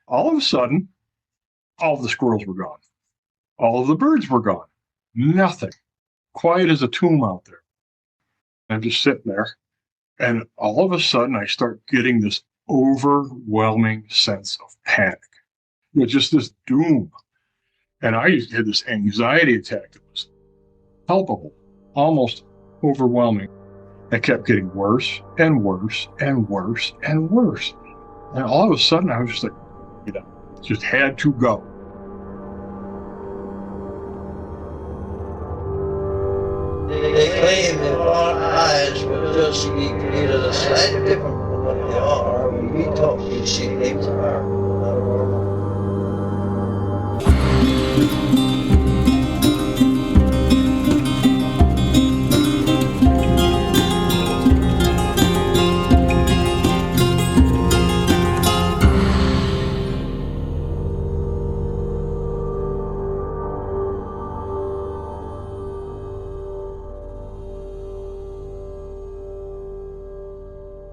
All of a sudden, all of the squirrels were gone. All of the birds were gone. Nothing. Quiet as a tomb out there. I'm just sitting there, and all of a sudden, I start getting this overwhelming sense of panic. Just this doom. And I had this anxiety attack that was palpable, almost overwhelming. It kept getting worse and worse and worse and worse. And all of a sudden, I was just like, just had to go. They claim that our eyes will just be created a slightly different from what they are. We talk these things are not normal.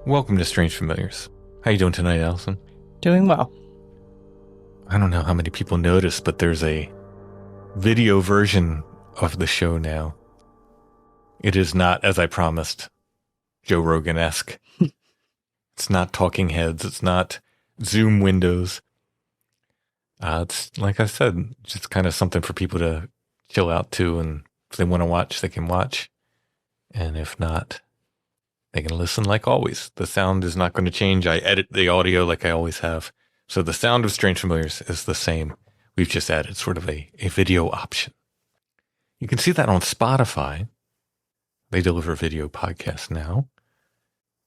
Welcome to Strange Familiars. How you doing tonight, Allison? Doing well. I don't know how many people noticed, but there's a video version of the show now. It is not, as I promised, Joe Rogan-esque. It's not talking heads. It's not Zoom windows. It's, like I said, just kind of something for people to chill out to, and if they want to watch, they can watch. And if not, they can listen like always. The sound is not going to change. I edit the audio like I always have. So the sound of Strange Familiars is the same. We've just added sort of a video option. You can see that on Spotify. They deliver video podcasts now.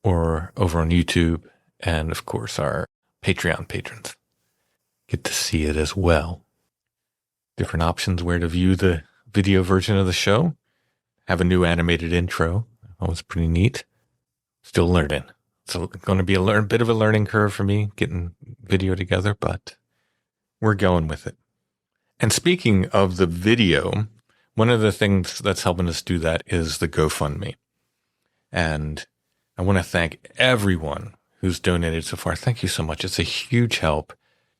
Or over on YouTube. And of course, our Patreon patrons get to see it as well. Different options where to view the video version of the show. Have a new animated intro. That was pretty neat. Still learning. It's going to be a bit of a learning curve for me getting video together, but we're going with it. And speaking of the video, one of the things that's helping us do that is the GoFundMe. And I want to thank everyone who's donated so far. Thank you so much. It's a huge help.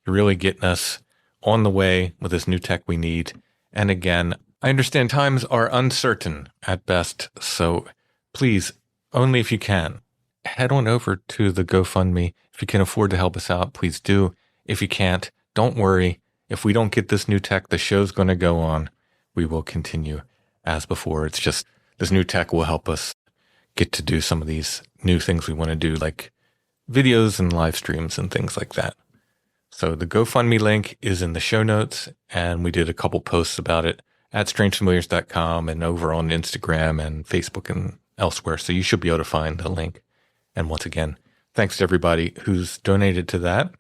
You're really getting us on the way with this new tech we need. And again, I understand times are uncertain at best, so please, only if you can, head on over to the GoFundMe. If you can afford to help us out, please do. If you can't, don't worry. If we don't get this new tech, the show's going to go on. We will continue as before. It's just this new tech will help us get to do some of these new things we want to do, like videos and live streams and things like that. So the GoFundMe link is in the show notes, and we did a couple posts about it at strangefamiliars.com and over on Instagram and Facebook and elsewhere. So you should be able to find the link. And once again, thanks to everybody who's donated to that.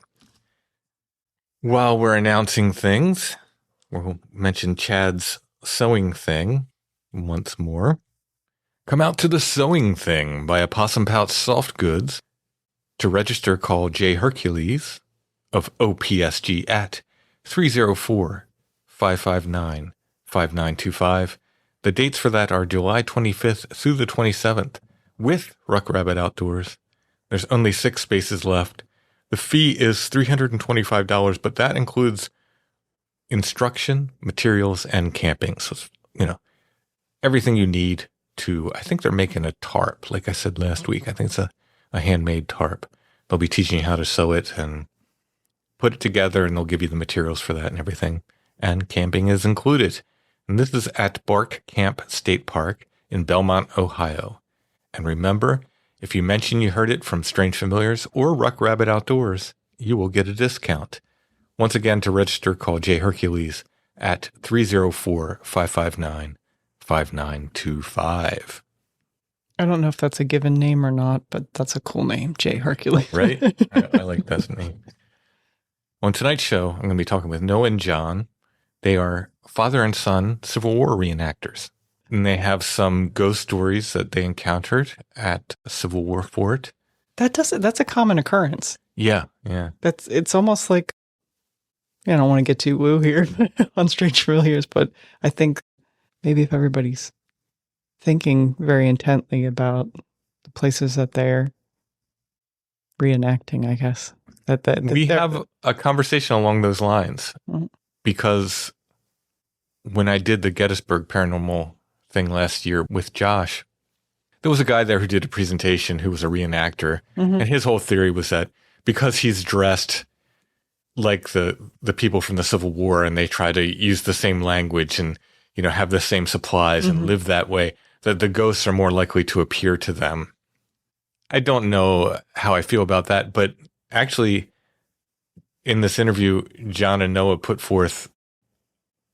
While we're announcing things, we'll mention Chad's sewing thing once more. Come out to the Sewing Thing by Opossum Pouch Soft Goods. To register, call J. Hercules of OPSG at 304-559-5925. The dates for that are July 25th through the 27th with Ruck Rabbit Outdoors. There's only 6 spaces left. The fee is $325, but that includes instruction, materials, and camping. So, everything you need to, I think they're making a tarp. Like I said last week, I think it's a handmade tarp. They'll be teaching you how to sew it and put it together, and they'll give you the materials for that and everything. And camping is included. And this is at Bark Camp State Park in Belmont, Ohio. And remember, if you mention you heard it from Strange Familiars or Ruck Rabbit Outdoors, you will get a discount. Once again, to register, call J. Hercules at 304-559-5925. I don't know if that's a given name or not, but that's a cool name, J. Hercules. Right? I like that name. On tonight's show, I'm going to be talking with Noah and John. They are father and son Civil War reenactors. And they have some ghost stories that they encountered at a Civil War fort. That's a common occurrence. Yeah. It's almost like, I don't want to get too woo here on Strange Familiars, but I think maybe if everybody's thinking very intently about the places that they're reenacting, I guess. We have a conversation along those lines Mhm. because when I did the Gettysburg paranormal thing last year with Josh, there was a guy there who did a presentation who was a reenactor. Mhm. And his whole theory was that because he's dressed like the people from the Civil War and they try to use the same language and, have the same supplies and live that way, that the ghosts are more likely to appear to them. I don't know how I feel about that, but actually in this interview, John and Noah put forth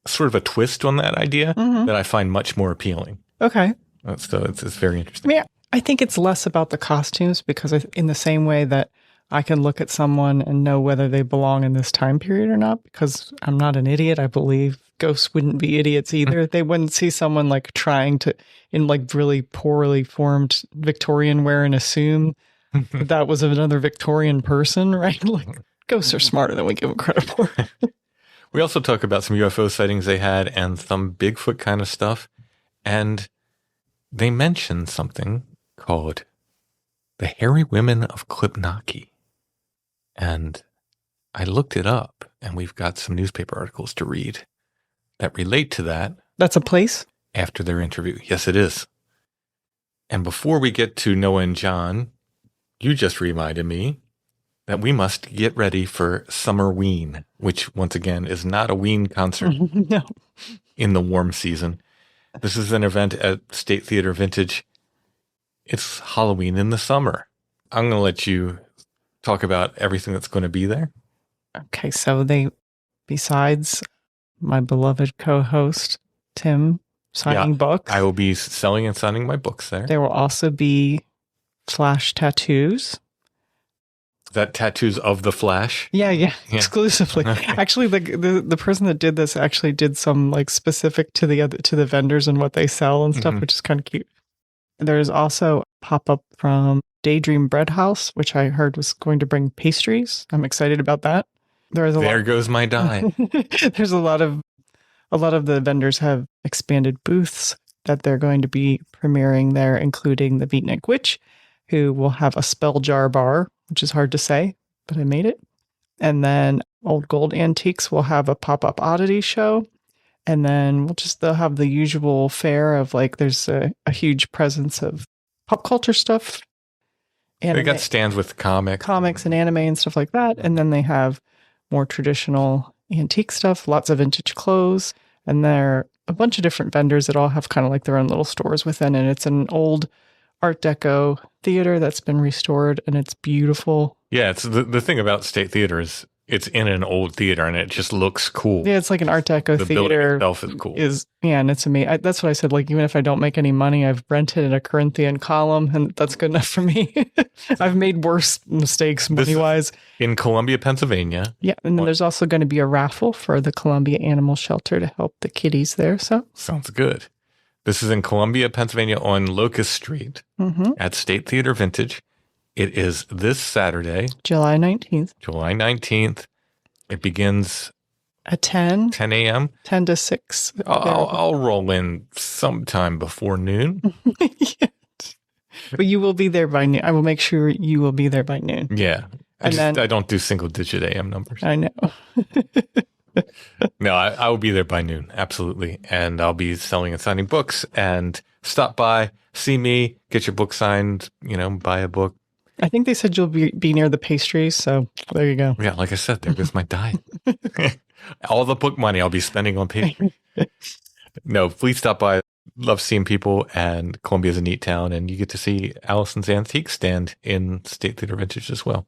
sort of a twist on that idea that I find much more appealing. Okay. So it's very interesting. Yeah, I think it's less about the costumes because in the same way that I can look at someone and know whether they belong in this time period or not, because I'm not an idiot. I believe ghosts wouldn't be idiots either. They wouldn't see someone like trying to, in like really poorly formed Victorian wear and assume that was another Victorian person, right? Like ghosts are smarter than we give them credit for. We also talk about some UFO sightings they had and some Bigfoot kind of stuff. And they mentioned something called the Hairy Women of Klipnaki. And I looked it up, and we've got some newspaper articles to read that relate to that. That's a place? After their interview. Yes, it is. And before we get to Noah and John, you just reminded me that we must get ready for Summer Ween, which once again is not a Ween concert No. in the warm season. This is an event at State Theater Vintage. It's Halloween in the summer. I'm going to let you talk about everything that's going to be there. Okay, so besides my beloved co-host, Tim, signing books. I will be selling and signing my books there. There will also be Flash tattoos. Is that tattoos of the Flash? Yeah. Exclusively. Okay. Actually, the person that did this actually did some like specific to the vendors and what they sell and stuff, which is kind of cute. There's also a pop-up from Daydream Bread House, which I heard was going to bring pastries. I'm excited about that. There goes my die. There's a lot of the vendors have expanded booths that they're going to be premiering there, including the Beatnik Witch, who will have a spell jar bar, which is hard to say, but I made it. And then Old Gold Antiques will have a pop-up oddity show. And then they'll have the usual fare of like, there's a huge presence of pop culture stuff. They got stands with comics and anime and stuff like that. And then they have more traditional antique stuff, lots of vintage clothes. And there are a bunch of different vendors that all have kind of like their own little stores within. And it's an old Art Deco theater that's been restored and it's beautiful. Yeah, it's the thing about State Theater is it's in an old theater and it just looks cool. Yeah, it's like an Art Deco the theater. The building itself is cool. And it's amazing. That's what I said. Like, even if I don't make any money, I've rented a Corinthian column and that's good enough for me. I've made worse mistakes money-wise. In Columbia, Pennsylvania. Yeah, and then there's also going to be a raffle for the Columbia Animal Shelter to help the kitties there. So sounds good. This is in Columbia, Pennsylvania on Locust Street at State Theater Vintage. It is this Saturday, July 19th. July 19th. It begins at 10 a.m. 10 to 6. I'll roll in sometime before noon. Yes. But you will be there by noon. I will make sure you will be there by noon. Yeah. I don't do single digit AM numbers. I know. No, I will be there by noon. Absolutely. And I'll be selling and signing books and stop by, see me, get your book signed, buy a book. I think they said you'll be near the pastries. So there you go. Yeah. Like I said, there goes my diet. All the book money I'll be spending on pastry. No, please stop by. Love seeing people, and Columbia's a neat town, and you get to see Allison's Antique stand in State Theater Vintage as well.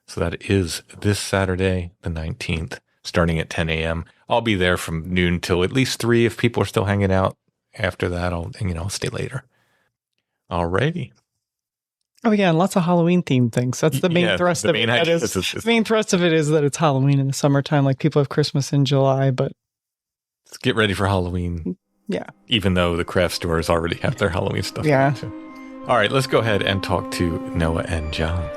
So that is this Saturday, the 19th, starting at 10 a.m. I'll be there from noon till at least 3. If people are still hanging out after that, I'll stay later. Alrighty. Oh yeah, and lots of Halloween themed things. That's the main thrust of it. The main thrust of it is that it's Halloween in the summertime. Like people have Christmas in July, but let's get ready for Halloween. Yeah. Even though the craft stores already have their Halloween stuff. Yeah. All right, let's go ahead and talk to Noah and John.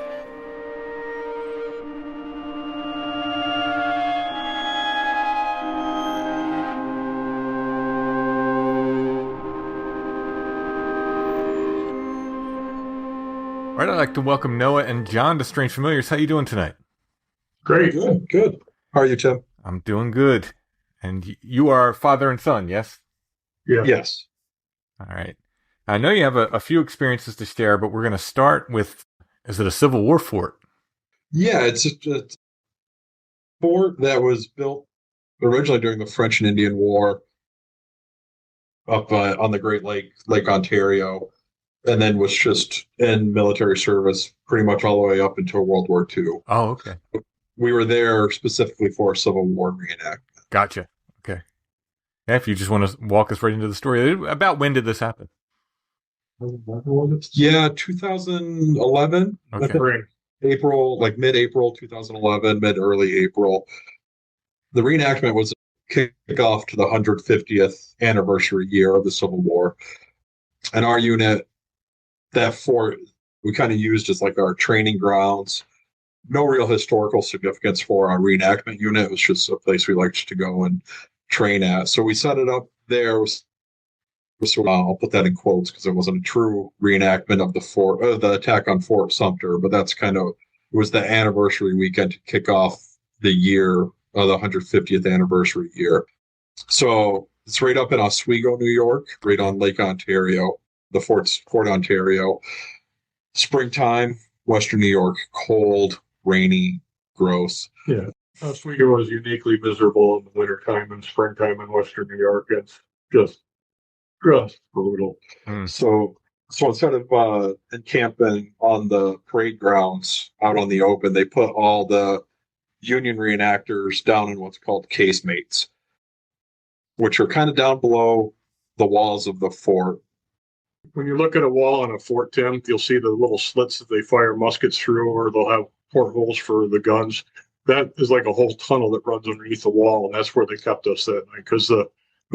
All All right, I'd like to welcome Noah and John to Strange Familiars. How you doing tonight? Great. Good. How are you, Tim? I'm doing good. And you are father and son, yes? Yeah. Yes. All right. I know you have a few experiences to share, but we're going to start with, is it a Civil War fort? Yeah, it's a fort that was built originally during the French and Indian War up on the Great Lake Ontario, and then was just in military service pretty much all the way up until World War II. Oh, okay. We were there specifically for a Civil War reenactment. Gotcha. Okay. Yeah, if you just want to walk us right into the story, about when did this happen? Yeah, 2011. Okay. April, like mid-April 2011, early April. The reenactment was a kickoff to the 150th anniversary year of the Civil War. And our unit, that fort, we kind of used as like our training grounds. No real historical significance for our reenactment unit. It was just a place we liked to go and train at. So we set it up there. I'll put that in quotes because it wasn't a true reenactment of the attack on Fort Sumter, but that's kind of, it was the anniversary weekend to kick off the year, the 150th anniversary year. So it's right up in Oswego, New York, right on Lake Ontario, the Fort Ontario. Springtime, Western New York, cold, rainy, gross. Yeah. Oswego is uniquely miserable in the wintertime and springtime in Western New York. It's just brutal. So instead of encamping on the parade grounds out on the open, they put all the Union reenactors down in what's called casemates, which are kind of down below the walls of the fort. When you look at a wall on a Fort, Tim, you'll see the little slits that they fire muskets through, or they'll have portholes for the guns. That is like a whole tunnel that runs underneath the wall, and that's where they kept us that night because the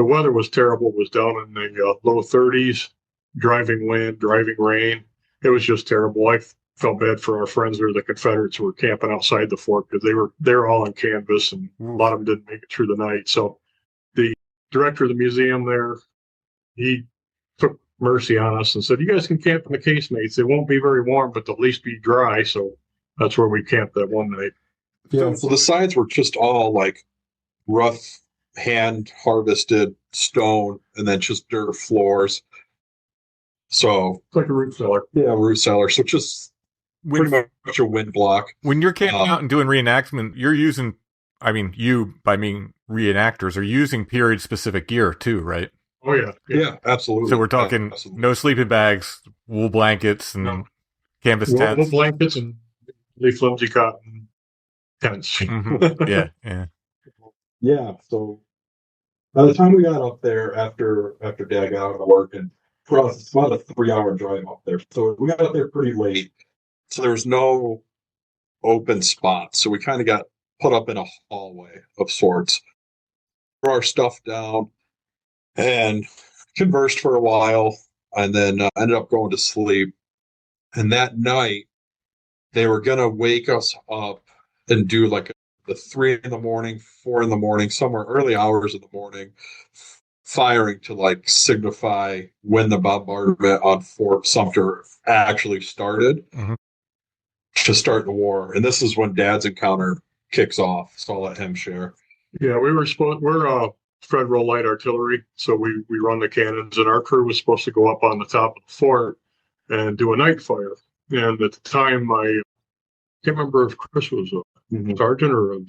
weather was terrible. It was down in the low 30s, driving wind, driving rain. It was just terrible. I felt bad for our friends or the Confederates who were camping outside the fort because they were all on canvas, and a lot of them didn't make it through the night. So the director of the museum there, he took mercy on us and said, "You guys can camp in the casemates. They won't be very warm, but they'll at least be dry." So that's where we camped that one night. Yeah. So the sides were just all like rough, hand harvested stone, and then just dirt floors. So It's like a root cellar. yeah, root cellar. So just pretty much a wind block. When you're camping out and doing reenactment, you're using, I mean, reenactors are using period specific gear too, right? Oh yeah. Yeah, absolutely. So we're talking no sleeping bags, wool blankets, and canvas tents. Wool blankets and flimsy cotton tents. Mm-hmm. Yeah. Yeah. So by the time we got up there after Dad got out of work, and for us it's about a 3-hour drive up there. So we got up there pretty late. So there was no open spots. So we kind of got put up in a hallway of sorts. Threw our stuff down and conversed for a while, and then ended up going to sleep. And that night they were gonna wake us up and do like the 3 a.m, 4 a.m, somewhere early hours of the morning, firing to like signify when the bombardment on Fort Sumter actually started, to start the war. And this is when Dad's encounter kicks off. So I'll let him share. Yeah, we're Federal Light Artillery, so we run the cannons, and our crew was supposed to go up on the top of the fort and do a night fire. And at the time, I can't remember if Chris was a sergeant or a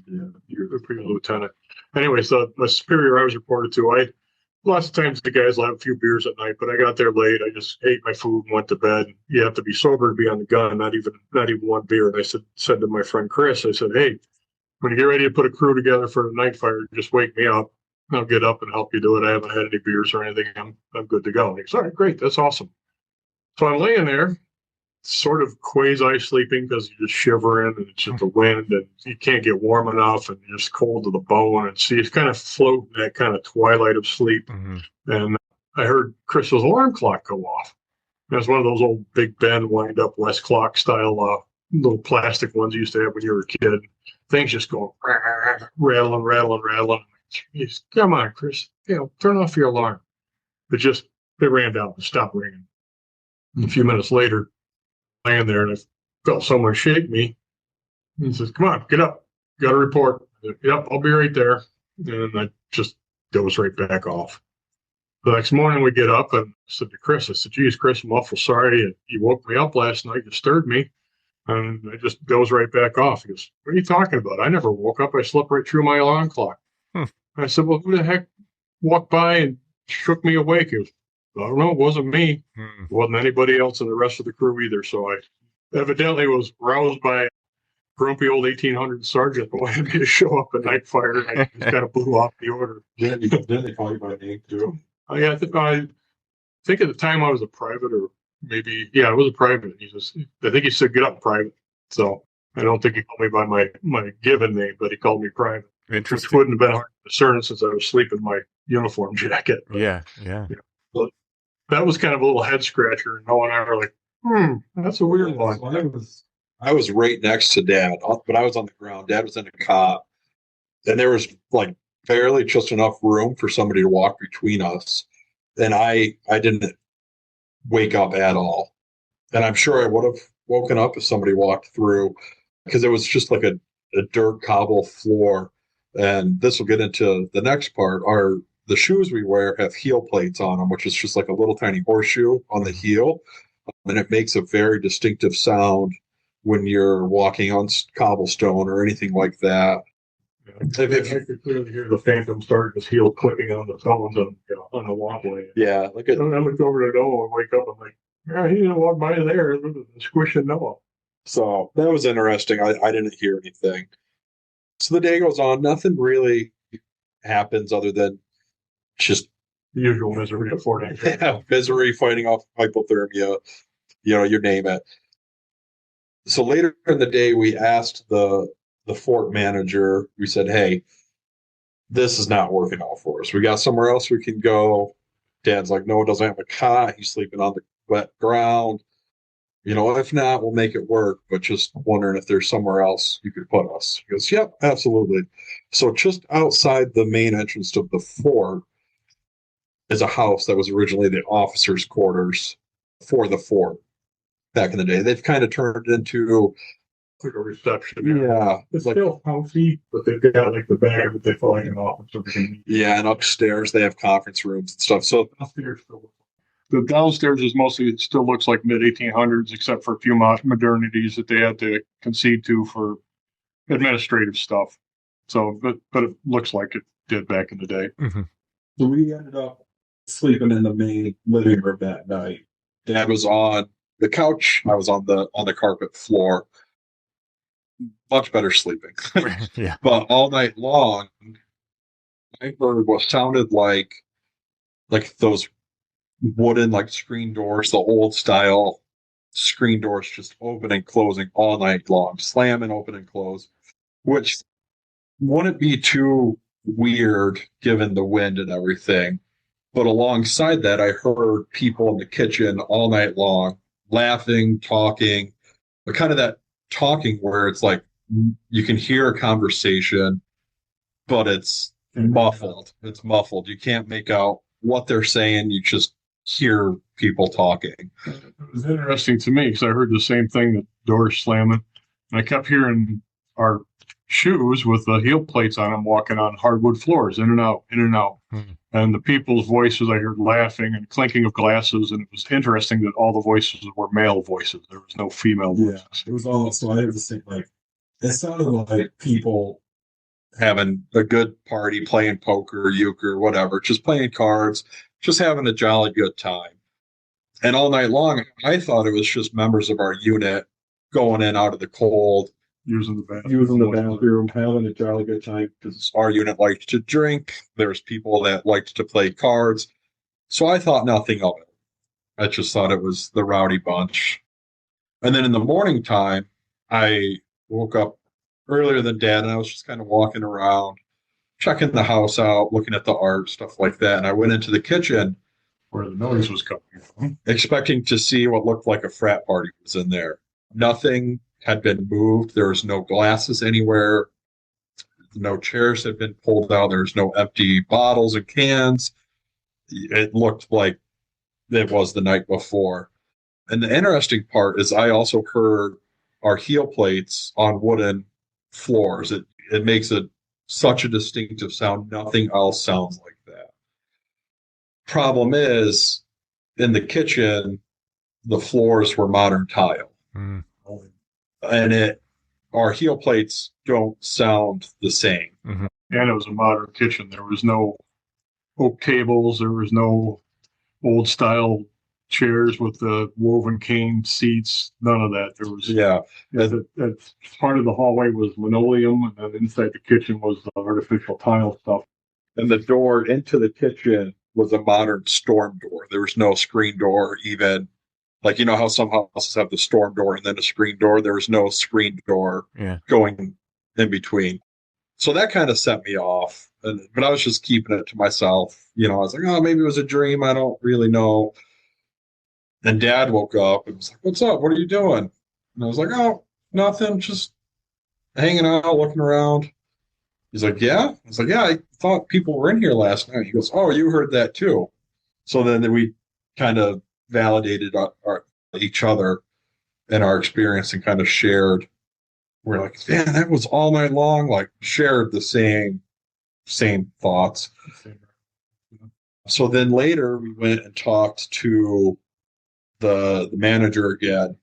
lieutenant. Anyway, so the superior I was reported to, lots of times the guys will have a few beers at night, but I got there late. I just ate my food and went to bed. You have to be sober to be on the gun, not even one beer. And I said to my friend Chris, I said, "Hey, when you get ready to put a crew together for a night fire, just wake me up. I'll get up and help you do it. I haven't had any beers or anything. I'm good to go." And he goes, "All right, great. That's awesome." So I'm laying there, sort of quasi sleeping because you're just shivering and it's just the wind and you can't get warm enough and you're just cold to the bone. And see, it's kind of floating that kind of twilight of sleep. And I heard Crystal's alarm clock go off. It was one of those old Big Ben wind up West clock style little plastic ones you used to have when you were a kid. Things just going rattling. Jeez, come on, Chris. Turn off your alarm. It ran down and stopped ringing. And a few minutes later, laying there and I felt someone shake me. He says, "Come on, get up. Got a report." I said, "Yep, I'll be right there." And I just goes right back off. The next morning we get up and I said to Chris, I said, "Geez, Chris, I'm awful sorry. You woke me up last night, disturbed me." And I just goes right back off. He goes, "What are you talking about? I never woke up. I slept right through my alarm clock." I said, "Well, who the heck walked by and shook me awake?" He goes, "I don't know. It wasn't me. It wasn't anybody else in the rest of the crew either." So I evidently was roused by a grumpy old 1800 sergeant that wanted me to show up at night fire. And I just kind of blew off the order. Then they call you by name too. I think at the time I was a private, or maybe, yeah, I was a private. I think he said, "Get up, private." So I don't think he called me by my given name, but he called me private. Which Interesting. wouldn't have been hard to discern since I was sleeping in my uniform jacket. But, Yeah. but that was kind of a little head scratcher. And Noah and I were like, that's a weird one. I was right next to Dad, but I was on the ground. Dad was in a cot, and there was like barely just enough room for somebody to walk between us. And I didn't wake up at all. And I'm sure I would have woken up if somebody walked through, because it was just like a dirt cobble floor. And this will get into the next part. The shoes we wear have heel plates on them, which is just like a little tiny horseshoe on the heel. And it makes a very distinctive sound when you're walking on cobblestone or anything like that. I could clearly hear the phantom start his heel clicking on the stones on the walkway. Yeah, like it. And I looked over to Noah and wake up. I'm like, "Yeah, he didn't walk by there, squishing Noah." So that was interesting. I didn't hear anything. So the day goes on. Nothing really happens other than just The usual misery of Fort Anchor. misery, fighting off hypothermia, you name it. So later in the day, we asked the fort manager, we said, "Hey, this is not working out for us. We got somewhere else we can go." Dad's like, "No, it doesn't have a cot. He's sleeping on the wet ground. If not, we'll make it work, but just wondering if there's somewhere else you could put us." He goes, "Yep, absolutely." So just outside the main entrance to the fort is a house that was originally the officers' quarters for the fort back in the day. They've kind of turned into Like a reception. Yeah. It's still comfy, but they've got like the back of it, they feel like an office. So they can Yeah, and upstairs they have conference rooms and stuff. So downstairs still. The downstairs is mostly, it still looks like mid 1800s, except for a few modernities that they had to concede to for administrative stuff. So, but it looks like it did back in the day. Mm-hmm. So we ended up sleeping in the main living room that night. Dad was on the couch. I was on the carpet floor. Much better sleeping. Yeah. But all night long, I heard what sounded like those wooden screen doors, the old style screen doors just open and closing all night long, slam and open and close, which wouldn't be too weird given the wind and everything. But alongside that, I heard people in the kitchen all night long laughing, talking, but kind of that talking where it's like you can hear a conversation, but it's muffled. It's muffled. You can't make out what they're saying. You just hear people talking. It was interesting to me because I heard the same thing, the doors slamming. And I kept hearing our shoes with the heel plates on them walking on hardwood floors, in and out, in and out. Mm-hmm. And the people's voices I heard laughing and clinking of glasses. And it was interesting that all the voices were male voices. There was no female voices. It was all, so I was thinking it sounded like people having a good party, playing poker, euchre, whatever, just playing cards, just having a jolly good time. And all night long, I thought it was just members of our unit going in out of the cold, using the bathroom, having a jolly good time, because our unit liked to drink. There's people that liked to play cards. So I thought nothing of it. I just thought it was the rowdy bunch. And then in the morning time, I woke up earlier than Dad, and I was just kind of walking around, checking the house out, looking at the art, stuff like that. And I went into the kitchen where the noise was coming from, expecting to see what looked like a frat party was in there. Nothing had been moved. There was no glasses anywhere. No chairs had been pulled out. There's no empty bottles and cans. It looked like it was the night before. And the interesting part is I also heard our heel plates on wooden floors. It makes such a distinctive sound. Nothing else sounds like that. Problem is, in the kitchen, the floors were modern tile. Mm. And our heel plates don't sound the same. Mm-hmm. And it was a modern kitchen. There was no oak tables. There was no old style chairs with the woven cane seats. None of that. There was that part of the hallway was linoleum, and then inside the kitchen was the artificial tile stuff. And the door into the kitchen was a modern storm door. There was no screen door, even like, you know how some houses have the storm door and then a screen door. There was no screen door going in between. So that kind of set me off. But I was just keeping it to myself. You know, I was like, oh, maybe it was a dream. I don't really know. And Dad woke up and was like, what's up? What are you doing? And I was like, oh, nothing. Just hanging out, looking around. He's like, yeah? I was like, yeah, I thought people were in here last night. He goes, oh, you heard that too. So then we kind of validated each other and our experience and kind of shared. We're like, man, that was all night long. Like, shared the same thoughts. So then later we went and talked to the manager again.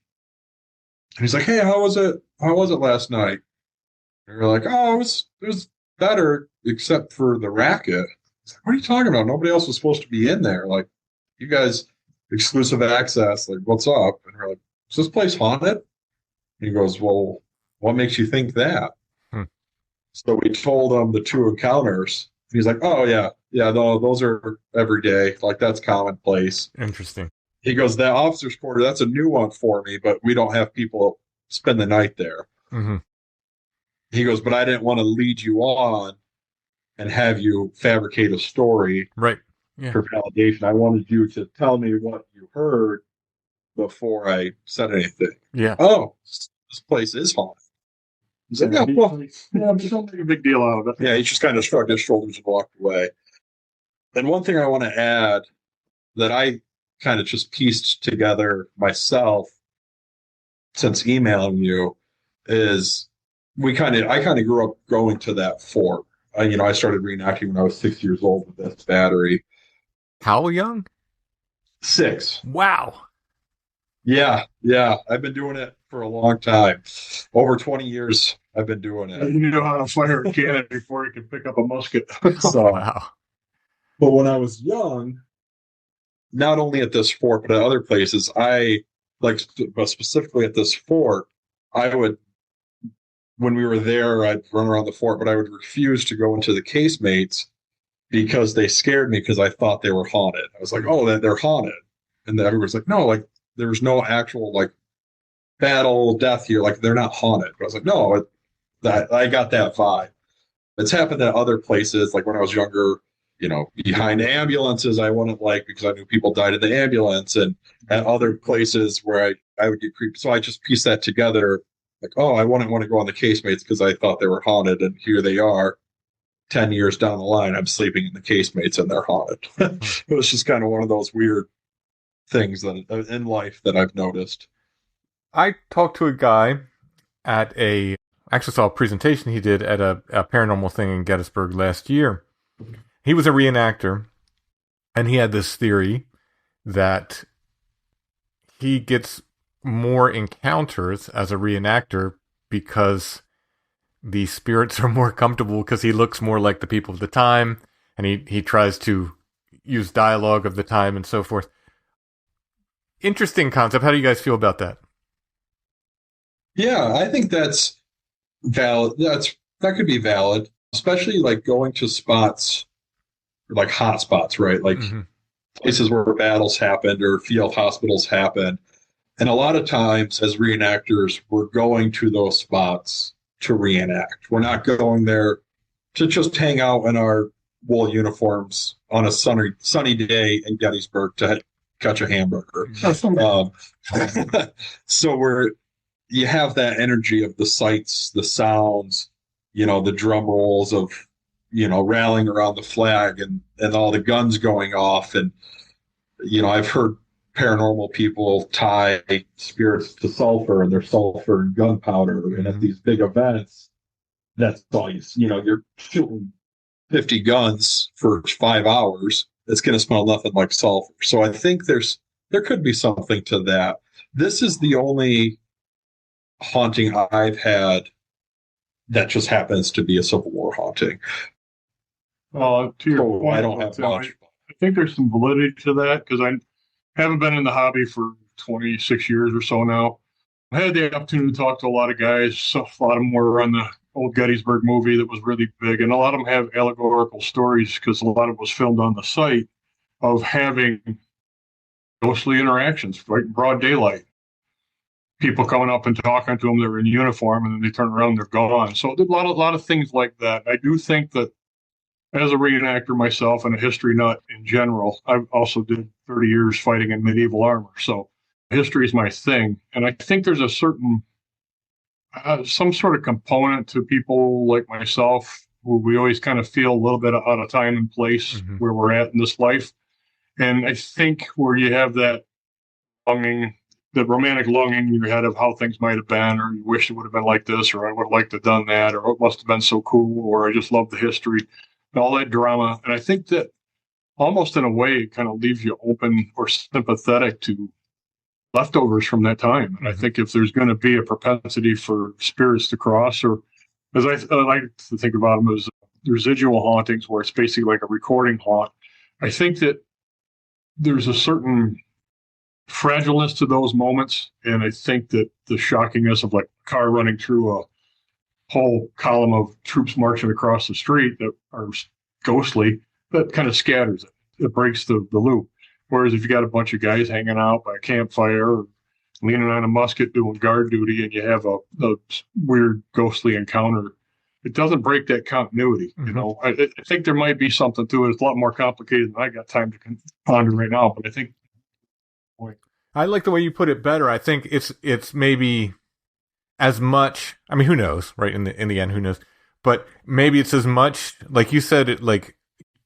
And he's like, hey, how was it last night? And we're like, oh, it was better except for the racket. He's like, what are you talking about? Nobody else was supposed to be in there. Like, you guys, exclusive access. Like, what's up? And we're like, is this place haunted? And he goes, well, what makes you think that? So we told him the two encounters. He's like, oh, yeah, no, those are every day. Like, that's commonplace. Interesting. He goes, that officer's quarter, that's a new one for me, but we don't have people spend the night there. Mm-hmm. He goes, but I didn't want to lead you on and have you fabricate a story for validation. I wanted you to tell me what you heard before I said anything. Yeah. Oh, this place is haunted. He's like, don't make a big deal out of it. Yeah, he just kind of shrugged his shoulders and walked away. And one thing I want to add that I kind of just pieced together myself since emailing you is I kind of grew up going to that fort. I started reenacting when I was 6 years old with this battery. How young? 6. Wow. Yeah. I've been doing it for a long time. Over 20 years, I've been doing it. You know how to fire a cannon before you can pick up a musket. So, wow. But when I was young, not only at this fort, but at other places, but specifically at this fort, when we were there, I'd run around the fort, but I would refuse to go into the casemates because they scared me because I thought they were haunted. I was like, oh, they're haunted. And everyone's like, no, like, there's no actual, like, battle, death here. Like, they're not haunted. But I was like, no, I got that vibe. It's happened at other places, like when I was younger, behind ambulances, I wouldn't like because I knew people died in the ambulance, and at other places where I would get creeped. So I just pieced that together. Like, oh, I wouldn't want to go on the casemates because I thought they were haunted, and here they are. 10 years down the line, I'm sleeping in the casemates and they're haunted. It was just kind of one of those weird things that in life that I've noticed. I talked to a guy actually saw a presentation he did at a paranormal thing in Gettysburg last year. He was a reenactor, and he had this theory that he gets more encounters as a reenactor because the spirits are more comfortable because he looks more like the people of the time, and he tries to use dialogue of the time and so forth. Interesting concept. How do you guys feel about that? Yeah, I think that's valid. That could be valid, especially like going to spots, like hot spots, right? Like places where battles happened or field hospitals happened. And a lot of times as reenactors, we're going to those spots to reenact. We're not going there to just hang out in our wool uniforms on a sunny day in Gettysburg to catch a hamburger. So you have that energy of the sights, the sounds, the drum rolls of, rallying around the flag and all the guns going off. And, I've heard paranormal people tie spirits to sulfur, and there's sulfur and gunpowder. And at these big events, that's all you're shooting 50 guns for 5 hours. It's going to smell nothing like sulfur. So I think there could be something to that. This is the only haunting I've had that just happens to be a Civil War haunting. To your point, I don't have much. I think there's some validity to that because I haven't been in the hobby for 26 years or so now. I had the opportunity to talk to a lot of guys. So a lot of them were on the old Gettysburg movie that was really big, and a lot of them have allegorical stories because a lot of it was filmed on the site of having ghostly interactions, right in broad daylight. People coming up and talking to them that were in uniform, and then they turn around and they're gone. So there's a lot of things like that. I do think that as a reenactor myself and a history nut in general, I also did 30 years fighting in medieval armor. So history is my thing. And I think there's a certain, some sort of component to people like myself who we always kind of feel a little bit out of time and place where we're at in this life. And I think where you have that longing, the romantic longing in your head of how things might have been, or you wish it would have been like this, or I would have liked to have done that, or it must have been so cool, or I just love the history, and all that drama. And I think that almost in a way, it kind of leaves you open or sympathetic to leftovers from that time. And I think if there's going to be a propensity for spirits to cross, or as I like to think about them as residual hauntings, where it's basically like a recording haunt, I think that there's a certain fragileness to those moments. And I think that the shockingness of like a car running through a whole column of troops marching across the street that are ghostly, that kind of scatters it. It breaks the loop. Whereas if you got a bunch of guys hanging out by a campfire or leaning on a musket doing guard duty, and you have a weird ghostly encounter, it doesn't break that continuity. You know, I think there might be something to it. It's a lot more complicated than I got time to ponder right now. But I think, I like the way you put it better. I think it's maybe as much. I mean, who knows, right? In the end, who knows? But maybe it's as much, like you said, it like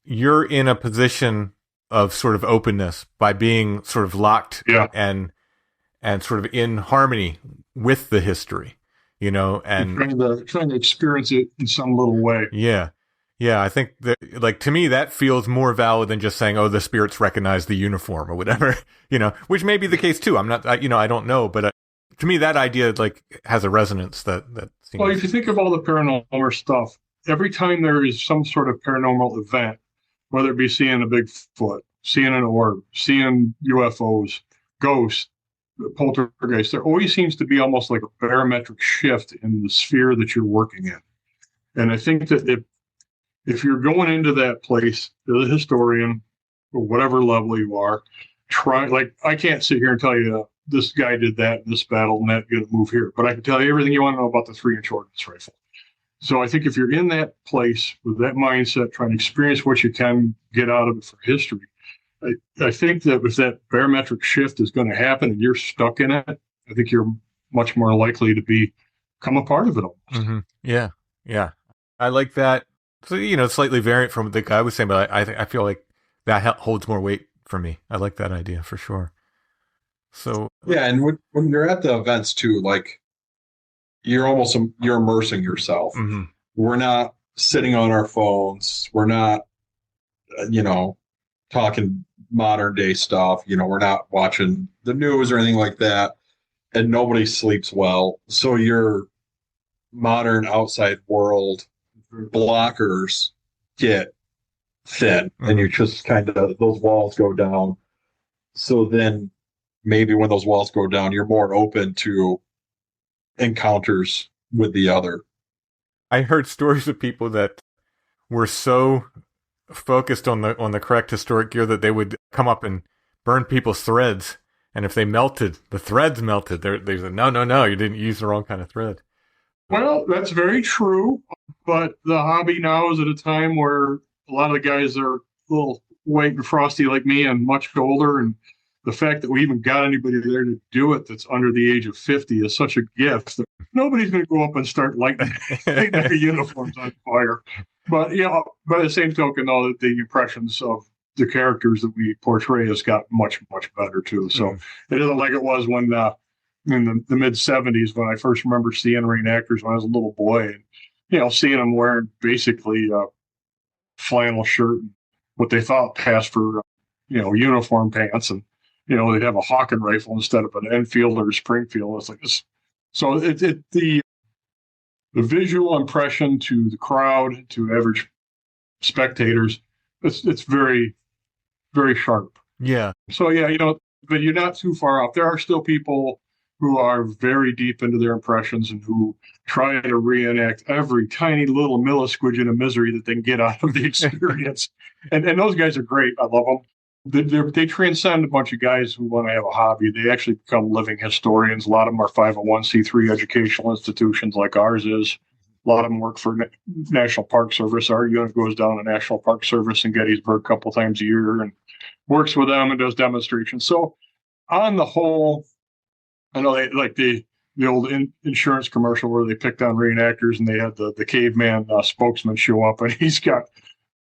you're in a position of sort of openness by being sort of locked and sort of in harmony with the history, you know, and trying to experience it in some little way. Yeah. I think that, like, to me, that feels more valid than just saying, oh, the spirits recognize the uniform or whatever, you know, which may be the case too. I'm not, I don't know, but to me, that idea like has a resonance that seems. Well, if you think of all the paranormal stuff, every time there is some sort of paranormal event, whether it be seeing a Bigfoot, seeing an orb, seeing UFOs, ghosts, poltergeists, there always seems to be almost like a barometric shift in the sphere that you're working in. And I think that if you're going into that place as a historian, or whatever level you are, I can't sit here and tell you this guy did that in this battle and that didn't move here, but I can tell you everything you want to know about the 3-inch ordnance rifle. So I think if you're in that place with that mindset, trying to experience what you can get out of it for history, I think that if that barometric shift is going to happen and you're stuck in it, I think you're much more likely to become a part of it almost. Yeah. I like that. So, you know, slightly variant from what the guy was saying, but I feel like that holds more weight for me. I like that idea for sure. So yeah, and when you're at the events too, like you're immersing yourself. We're not sitting on our phones. We're not, talking modern day stuff. You know, we're not watching the news or anything like that. And nobody sleeps well. So your modern outside world blockers get thin, and you just kind of, those walls go down. So then maybe when those walls go down, you're more open to encounters with the other. I heard stories of people that were so focused on the correct historic gear that they would come up and burn people's threads, and if they melted, the threads melted. They said, no, you didn't use the wrong kind of thread. Well, that's very true, but the hobby now is at a time where a lot of the guys are a little white and frosty like me and much older, and the fact that we even got anybody there to do it that's under the age of 50 is such a gift that nobody's going to go up and start lighting their uniforms on fire. But, by the same token, though, the impressions of the characters that we portray has got much, much better too. So it isn't like it was when in the mid 70s when I first remember seeing reenactors when I was a little boy, and seeing them wearing basically a flannel shirt, and what they thought passed for uniform pants, and they'd have a Hawken rifle instead of an Enfield or a Springfield. It's like this. So the visual impression to the crowd, to average spectators, it's very, very sharp. Yeah. So but you're not too far off. There are still people who are very deep into their impressions and who try to reenact every tiny little millisquidget of misery that they can get out of the experience. and those guys are great. I love them. They transcend a bunch of guys who want to have a hobby. They actually become living historians. A lot of them are 501c3 educational institutions like ours is. A lot of them work for National Park Service. Our unit goes down to National Park Service in Gettysburg a couple times a year and works with them and does demonstrations. So on the whole, I know they like the old insurance commercial where they picked on reenactors and they had the caveman spokesman show up and he's got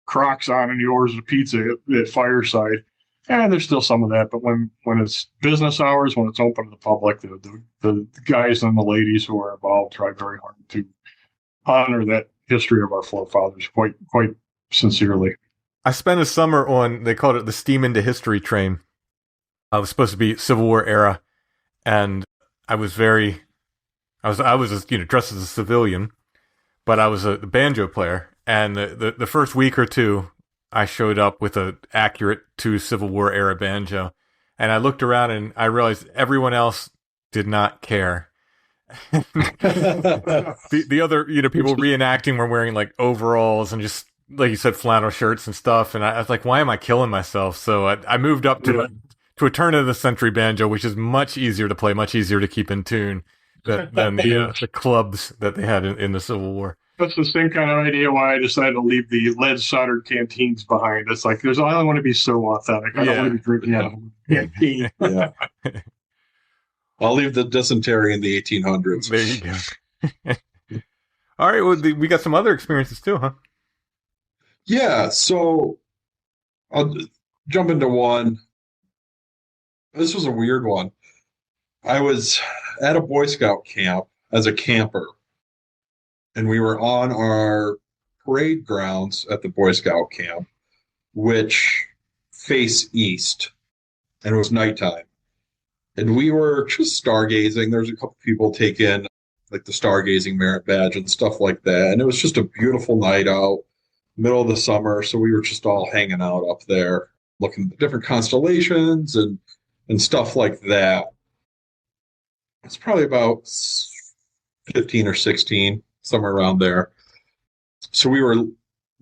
Crocs on and he orders a pizza at Fireside. And there's still some of that, but when it's business hours, when it's open to the public, the guys and the ladies who are involved try very hard to honor that history of our forefathers quite sincerely. I spent a summer on, they called it the Steam into History train. I was supposed to be Civil War era, and I was dressed as a civilian, but I was a banjo player. And the first week or two, I showed up with a accurate to Civil War era banjo, and I looked around and I realized everyone else did not care. the other people reenacting were wearing like overalls and just like you said flannel shirts and stuff, and I was like, why am I killing myself? So I moved up to a turn of the century banjo, which is much easier to play, much easier to keep in tune than the clubs that they had in the Civil War. That's the same kind of idea why I decided to leave the lead soldered canteens behind. It's like I don't want to be so authentic. I don't want to be drinking out of a canteen. Yeah. I'll leave the dysentery in the 1800s. There you go. All right. Well, we got some other experiences too, huh? Yeah. So I'll jump into one. This was a weird one. I was at a Boy Scout camp as a camper, and we were on our parade grounds at the Boy Scout camp, which face east, and it was nighttime. And we were just stargazing. There's a couple people taking like the stargazing merit badge and stuff like that. And it was just a beautiful night out, middle of the summer. So we were just all hanging out up there, looking at different constellations and stuff like that. It's probably about 15 or 16, somewhere around there. So we were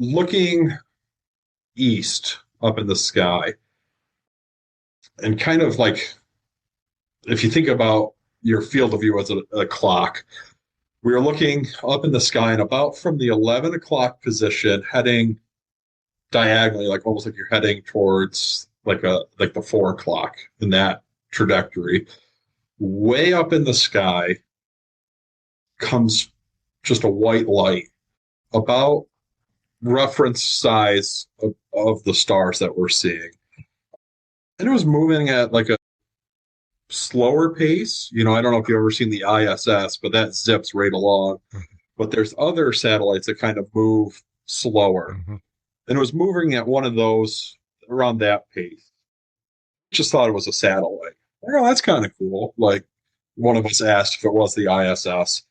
looking east up in the sky, and kind of like, if you think about your field of view as a clock, we were looking up in the sky and about from the 11 o'clock position heading diagonally, like almost like you're heading towards like the 4 o'clock in that trajectory. Way up in the sky comes just a white light about reference size of the stars that we're seeing. And it was moving at like a slower pace. I don't know if you've ever seen the ISS, but that zips right along. But there's other satellites that kind of move slower. Mm-hmm. And it was moving at one of those around that pace. Just thought it was a satellite. Oh, that's kind of cool. Like, one of us asked if it was the ISS.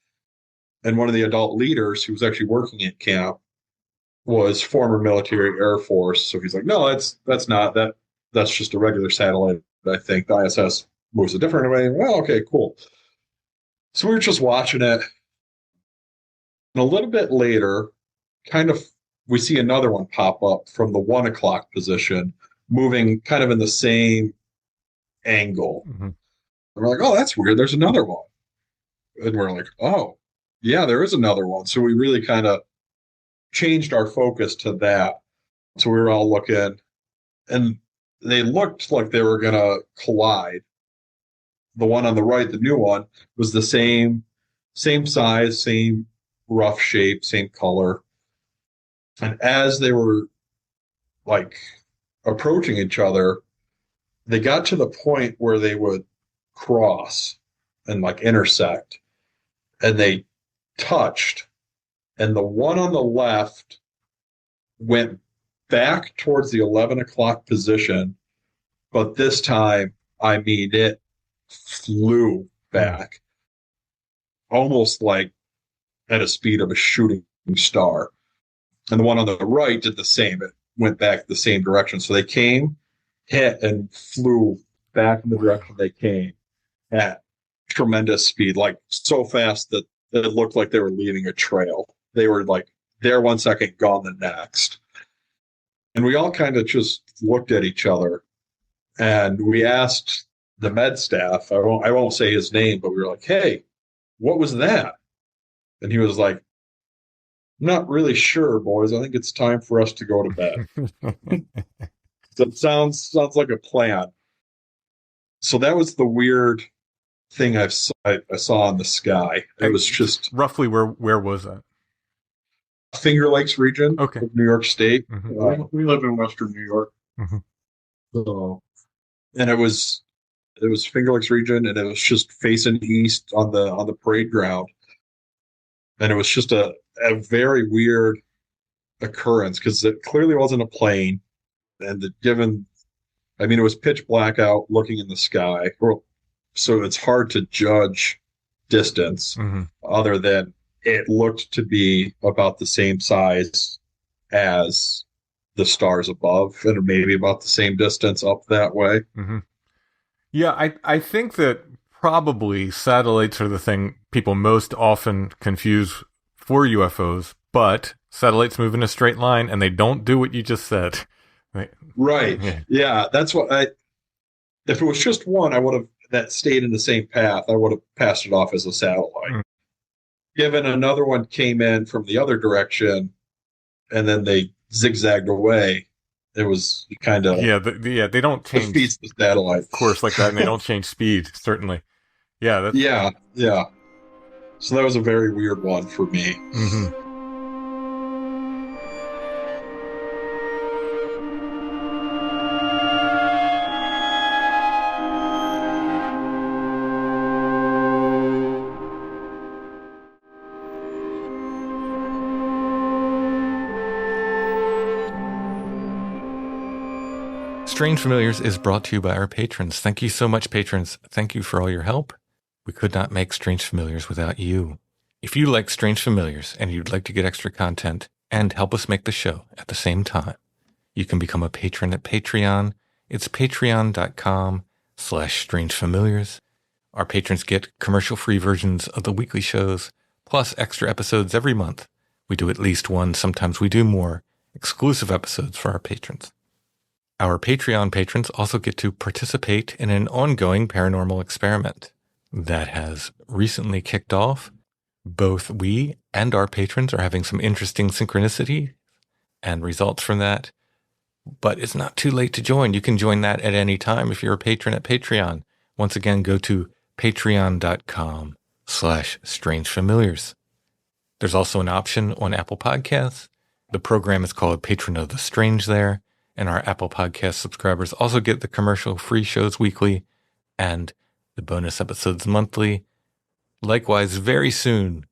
And one of the adult leaders who was actually working at camp was former military Air Force. So he's like, no, that's not. That's just a regular satellite. I think the ISS moves a different way. Well, okay, cool. So we were just watching it. And a little bit later, we see another one pop up from the 1 o'clock position, moving kind of in the same angle. Mm-hmm. And we're like, oh, that's weird. There's another one. And we're like, oh, yeah, there is another one. So we really kind of changed our focus to that. So we were all looking, and they looked like they were going to collide. The one on the right, the new one, was the same size, same rough shape, same color. And as they were like approaching each other, they got to the point where they would cross and like intersect, and they touched, and the one on the left went back towards the 11 o'clock position, but this time, I mean, it flew back almost like at a speed of a shooting star. And the one on the right did the same. It went back the same direction. So they came, hit, and flew back in the direction they came at tremendous speed, like so fast that it looked like they were leaving a trail. They were like there 1 second, gone the next. And we all kind of just looked at each other, and we asked the med staff, I won't say his name, but we were like, hey, what was that? And he was like, I'm not really sure, boys. I think it's time for us to go to bed. So it sounds like a plan. So that was the weird thing I saw in the sky. It was just roughly where was that? Finger Lakes region of New York State. Mm-hmm. We live in Western New York. Mm-hmm. So, and it was Finger Lakes region, and it was just facing east on the parade ground. And it was just a very weird occurrence because it clearly wasn't a plane. And it was pitch black out looking in the sky. So it's hard to judge distance other than it looked to be about the same size as the stars above and maybe about the same distance up that way. Mm-hmm. Yeah, I think that probably satellites are the thing people most often confuse for UFOs, but satellites move in a straight line and they don't do what you just said. Right. Yeah, that's what if it was just one, I would have that stayed in the same path. I would have passed it off as a satellite. Given another one came in from the other direction and then they zigzagged away, it was kind of they don't change defeats the satellite course like that, and they don't change speed. Certainly, yeah, yeah. So that was a very weird one for me. Mm-hmm. Strange Familiars is brought to you by our patrons. Thank you so much, patrons. Thank you for all your help. We could not make Strange Familiars without you. If you like Strange Familiars and you'd like to get extra content and help us make the show at the same time, you can become a patron at Patreon. It's patreon.com/strangefamiliars. Our patrons get commercial-free versions of the weekly shows, plus extra episodes every month. We do at least one, sometimes we do more, exclusive episodes for our patrons. Our Patreon patrons also get to participate in an ongoing paranormal experiment that has recently kicked off. Both we and our patrons are having some interesting synchronicity and results from that, but it's not too late to join. You can join that at any time if you're a patron at Patreon. Once again, go to patreon.com/strangefamiliars. There's also an option on Apple Podcasts. The program is called Patron of the Strange there. And our Apple Podcast subscribers also get the commercial-free shows weekly and the bonus episodes monthly. Likewise, very soon,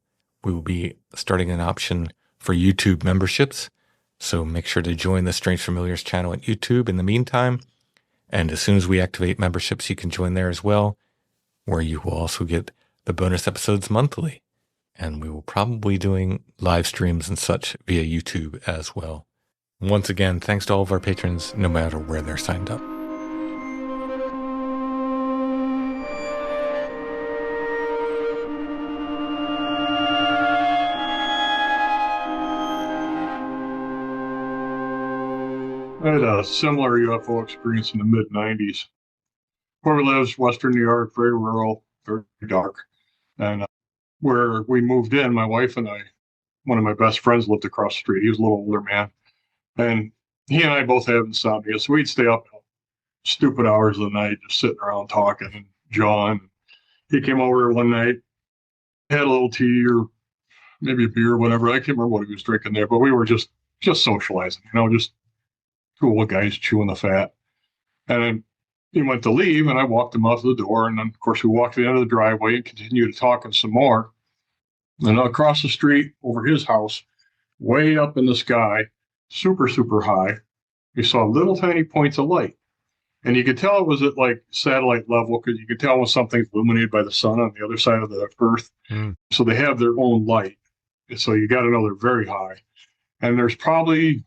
we will be starting an option for YouTube memberships. So make sure to join the Strange Familiars channel at YouTube in the meantime. And as soon as we activate memberships, you can join there as well, where you will also get the bonus episodes monthly. And we will probably be doing live streams and such via YouTube as well. Once again, thanks to all of our patrons, no matter where they're signed up. I had a similar UFO experience in the mid-90s. Where we live, Western New York, very rural, very dark. And where we moved in, my wife and I, one of my best friends lived across the street. He was a little older man. And he and I both have insomnia, so we'd stay up stupid hours of the night just sitting around talking. And John, he came over one night, had a little tea or maybe a beer or whatever. I can't remember what he was drinking there, but we were just socializing, just two old guys chewing the fat. And then he went to leave, and I walked him out to the door. And then, of course, we walked to the end of the driveway and continued talking some more. And across the street over his house, way up in the sky, super, super high, we saw little tiny points of light. And you could tell it was at like satellite level because you could tell when something's illuminated by the sun on the other side of the earth. So they have their own light. So you got to know they're very high. And there's probably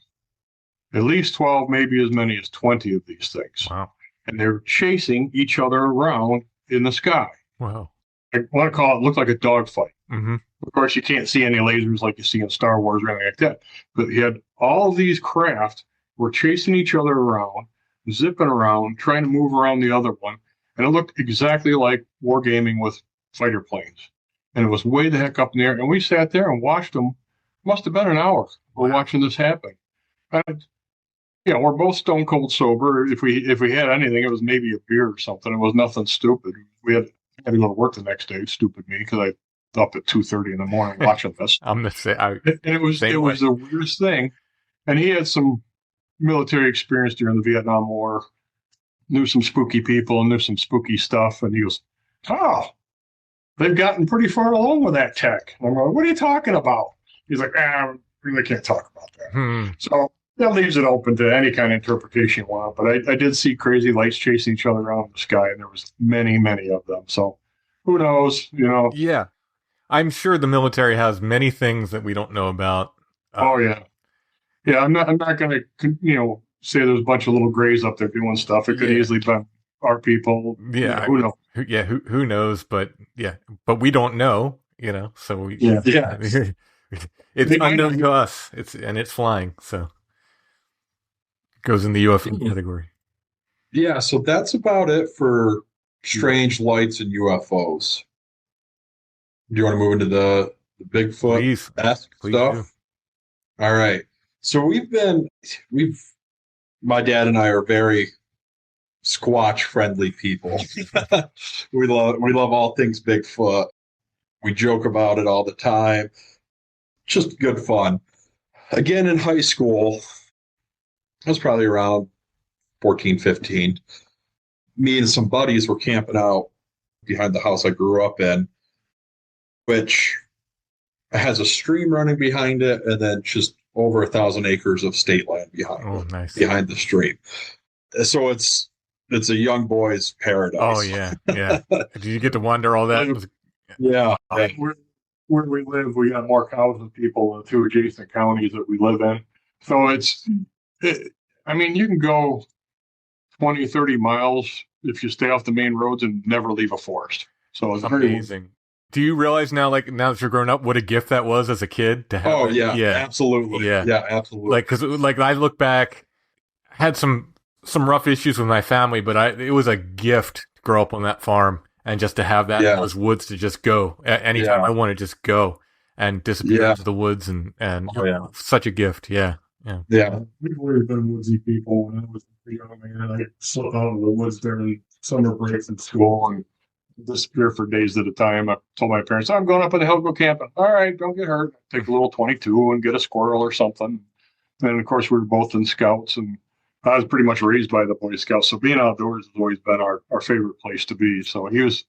at least 12, maybe as many as 20 of these things. Wow. And they're chasing each other around in the sky. Wow. I want to call it looked like a dogfight. Mm-hmm. Of course, you can't see any lasers like you see in Star Wars or anything like that. But you had all these craft were chasing each other around, zipping around, trying to move around the other one. And it looked exactly like wargaming with fighter planes. And it was way the heck up in the air. And we sat there and watched them. Must have been an hour. We're watching this happen. And, you know, we're both stone cold sober. If we had anything, it was maybe a beer or something. It was nothing stupid. We had to go to work the next day. Stupid me, because I up at 2:30 in the morning watching this. I'm the same. And it was the weirdest thing. And he had some military experience during the Vietnam War, knew some spooky people and knew some spooky stuff. And he goes, "Oh, they've gotten pretty far along with that tech." And I'm like, "What are you talking about?" He's like, "I really can't talk about that." So that leaves it open to any kind of interpretation you want. But I did see crazy lights chasing each other around in the sky, and there was many, many of them. So who knows, you know? Yeah. I'm sure the military has many things that we don't know about. Oh yeah. Yeah, I'm not going to, you know, say there's a bunch of little grays up there doing stuff. It could easily be our people. Yeah. You know, who knows? Yeah. Who knows? But yeah, but we don't know, you know, so yeah. It's unknown to us. It's flying. So it goes in the UFO category. Yeah. So that's about it for strange lights and UFOs. Do you want to move into the Bigfoot-esque stuff? Do. All right. So my dad and I are very Squatch friendly people. we love all things Bigfoot. We joke about it all the time. Just good fun. Again, in high school, I was probably around 14, 15. Me and some buddies were camping out behind the house I grew up in, which has a stream running behind it, and then just over 1,000 acres of state land behind the stream. So it's a young boy's paradise. Oh yeah, yeah. Did you get to wander all that? Yeah. Where we live, we got more cows than people in the two adjacent counties that we live in. So I mean, you can go 20, 30 miles if you stay off the main roads and never leave a forest. So it's amazing. Do you realize now that you're grown up, what a gift that was as a kid to have? Oh yeah, absolutely. Yeah, absolutely. Like, because I look back, had some rough issues with my family, but it was a gift to grow up on that farm and just to have that in those woods to just go anytime I want to just go and disappear into the woods and such a gift. Yeah. We've always been woodsy people. When I was a young man, I slipped out of the woods during summer breaks in school and disappear for days at a time. I told my parents, "I'm going up in the hill, go camping." "All right, don't get hurt." Take a little 22 and get a squirrel or something. And of course, we were both in Scouts, and I was pretty much raised by the Boy Scouts. So being outdoors has always been our favorite place to be. So he was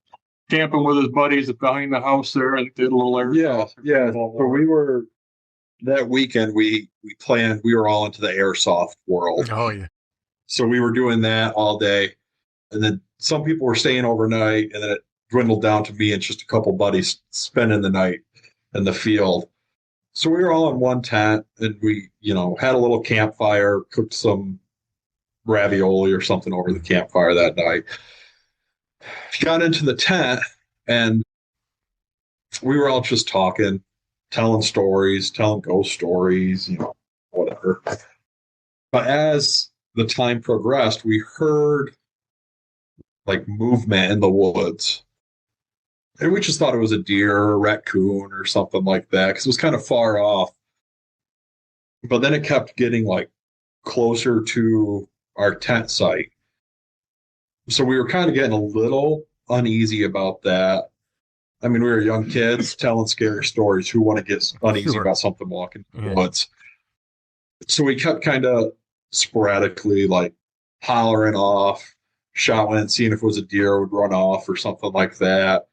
camping with his buddies behind the house there and did a little air. Yeah. So we were, that weekend, we planned, we were all into the airsoft world. Oh, yeah. So we were doing that all day. And then some people were staying overnight, and then it dwindled down to me and just a couple buddies spending the night in the field. So we were all in one tent, and we, had a little campfire, cooked some ravioli or something over the campfire that night. Got into the tent, and we were all just talking, telling stories, telling ghost stories, whatever. But as the time progressed, we heard like movement in the woods. And we just thought it was a deer or a raccoon or something like that, because it was kind of far off. But then it kept getting like closer to our tent site. So we were kind of getting a little uneasy about that. I mean, we were young kids telling scary stories. Who want to get uneasy about something walking in the woods? So we kept kind of sporadically, like hollering off, shouting, seeing if it was a deer would run off or something like that.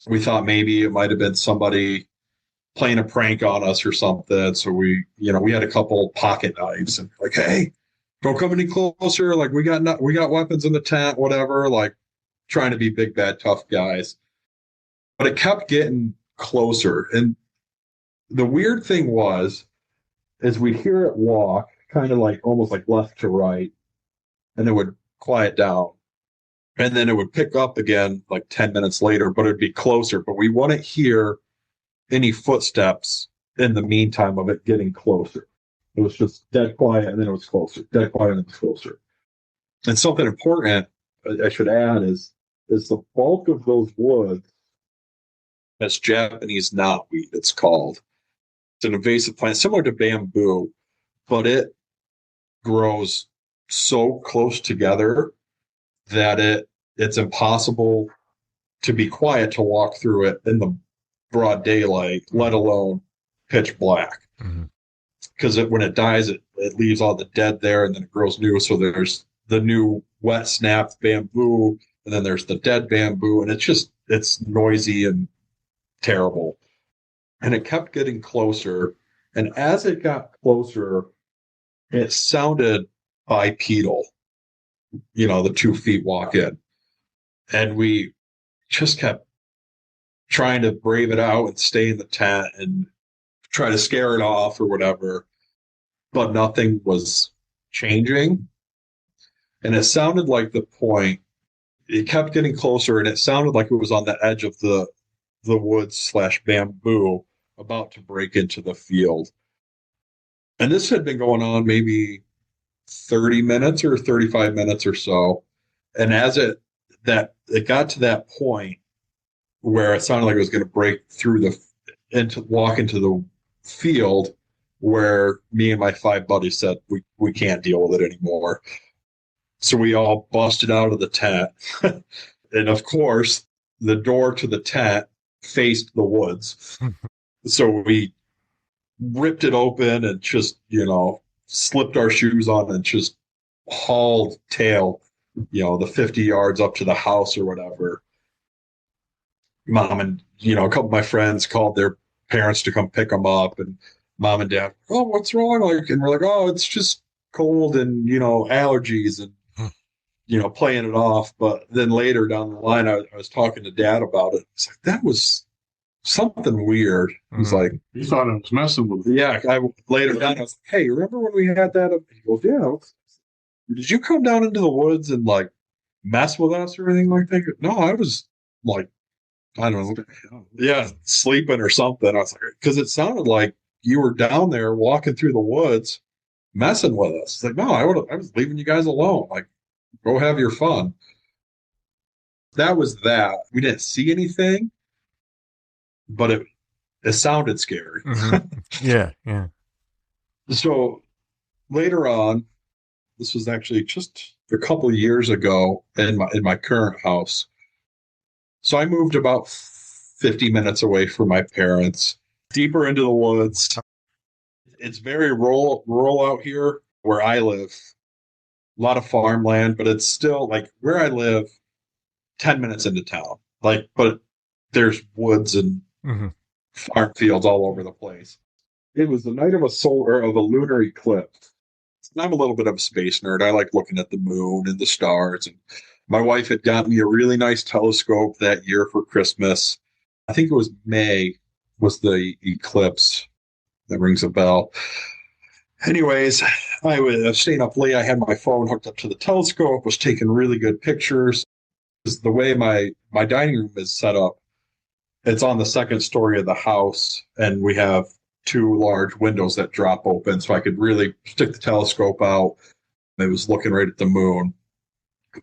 We thought maybe it might have been somebody playing a prank on us or something. So we had a couple pocket knives and like, hey, don't come any closer. Like we got weapons in the tent, whatever. Like trying to be big bad tough guys. But it kept getting closer, and the weird thing is we'd hear it walk, kind of like almost like left to right, and it would quiet down. And then it would pick up again like 10 minutes later, but it'd be closer. But we wouldn't hear any footsteps in the meantime of it getting closer. It was just dead quiet, and then it was closer, dead quiet, and it was closer. And something important I should add is the bulk of those woods, that's Japanese knotweed, it's called. It's an invasive plant similar to bamboo, but it grows so close together that it's impossible to be quiet to walk through it in the broad daylight, let alone pitch black. Because when it dies, it leaves all the dead there, and then it grows new. So there's the new wet snapped bamboo, and then there's the dead bamboo, and it's noisy and terrible. And it kept getting closer, and as it got closer, it sounded bipedal, the 2 feet walk in. And we just kept trying to brave it out and stay in the tent and try to scare it off or whatever, but nothing was changing. And it sounded like it kept getting closer, and it sounded like it was on the edge of the woods / bamboo, about to break into the field. And this had been going on maybe 30 minutes or 35 minutes or so. And as it got to that point where it sounded like it was going to break through walk into the field, where me and my 5 buddies said, we can't deal with it anymore. So we all busted out of the tent. And of course, the door to the tent faced the woods. So we ripped it open and just, slipped our shoes on and just hauled tail, the 50 yards up to the house or whatever. Mom and, a couple of my friends called their parents to come pick them up, and mom and dad, oh, what's wrong? And we're like, oh, it's just cold and, allergies and, playing it off. But then later down the line, I was talking to dad about it. It's like, that was something weird. He's like, he thought I was messing with him. Yeah. Later down, I was like, hey, remember when we had that? He goes, yeah. Did you come down into the woods and like mess with us or anything like that? No, I was like, I don't know. Yeah, sleeping or something. I was like, because it sounded like you were down there walking through the woods, messing with us. It's like, no, I was leaving you guys alone. Like, go have your fun. That was that. We didn't see anything, but it sounded scary. Yeah. So later on, this was actually just a couple of years ago in my current house. So I moved about 50 minutes away from my parents, deeper into the woods. It's very rural out here where I live. A lot of farmland, but it's still like where I live, 10 minutes into town. Like, but there's woods and farm fields all over the place. It was the night of a lunar eclipse. I'm a little bit of a space nerd. I like looking at the moon and the stars. And my wife had gotten me a really nice telescope that year for Christmas. I think it was May was the eclipse. That rings a bell. Anyways, I was staying up late. I had my phone hooked up to the telescope, was taking really good pictures. The way my dining room is set up, it's on the second story of the house, and we have 2 large windows that drop open, so I could really stick the telescope out. It was looking right at the moon.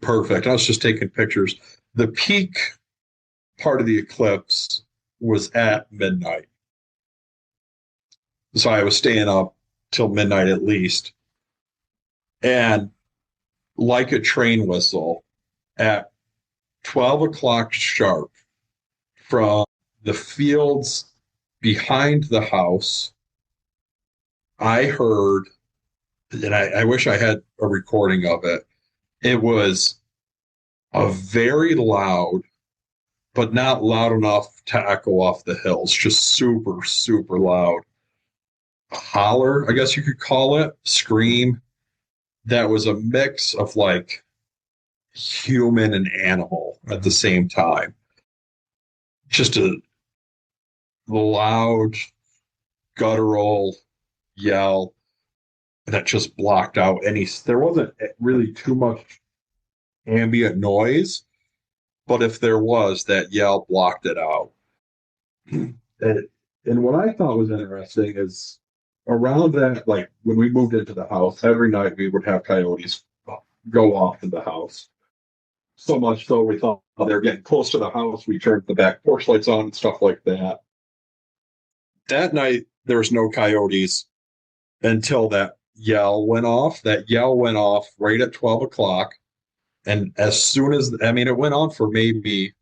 Perfect. I was just taking pictures. The peak part of the eclipse was at midnight. So I was staying up till midnight at least. And like a train whistle, at 12 o'clock sharp, from the fields behind the house, I heard and I wish I had a recording of it. It was a very loud, but not loud enough to echo off the hills, just super, super loud holler, I guess you could call it, scream. That was a mix of like human and animal at the same time. Just a loud, guttural yell that just blocked out any. There wasn't really too much ambient noise, but if there was, that yell blocked it out. And what I thought was interesting is around that, like when we moved into the house, every night we would have coyotes go off in the house. So much so we thought they were getting close to the house. We turned the back porch lights on and stuff like that. That night, there was no coyotes until that yell went off. That yell went off right at 12 o'clock. And as soon as, I mean, it went on for maybe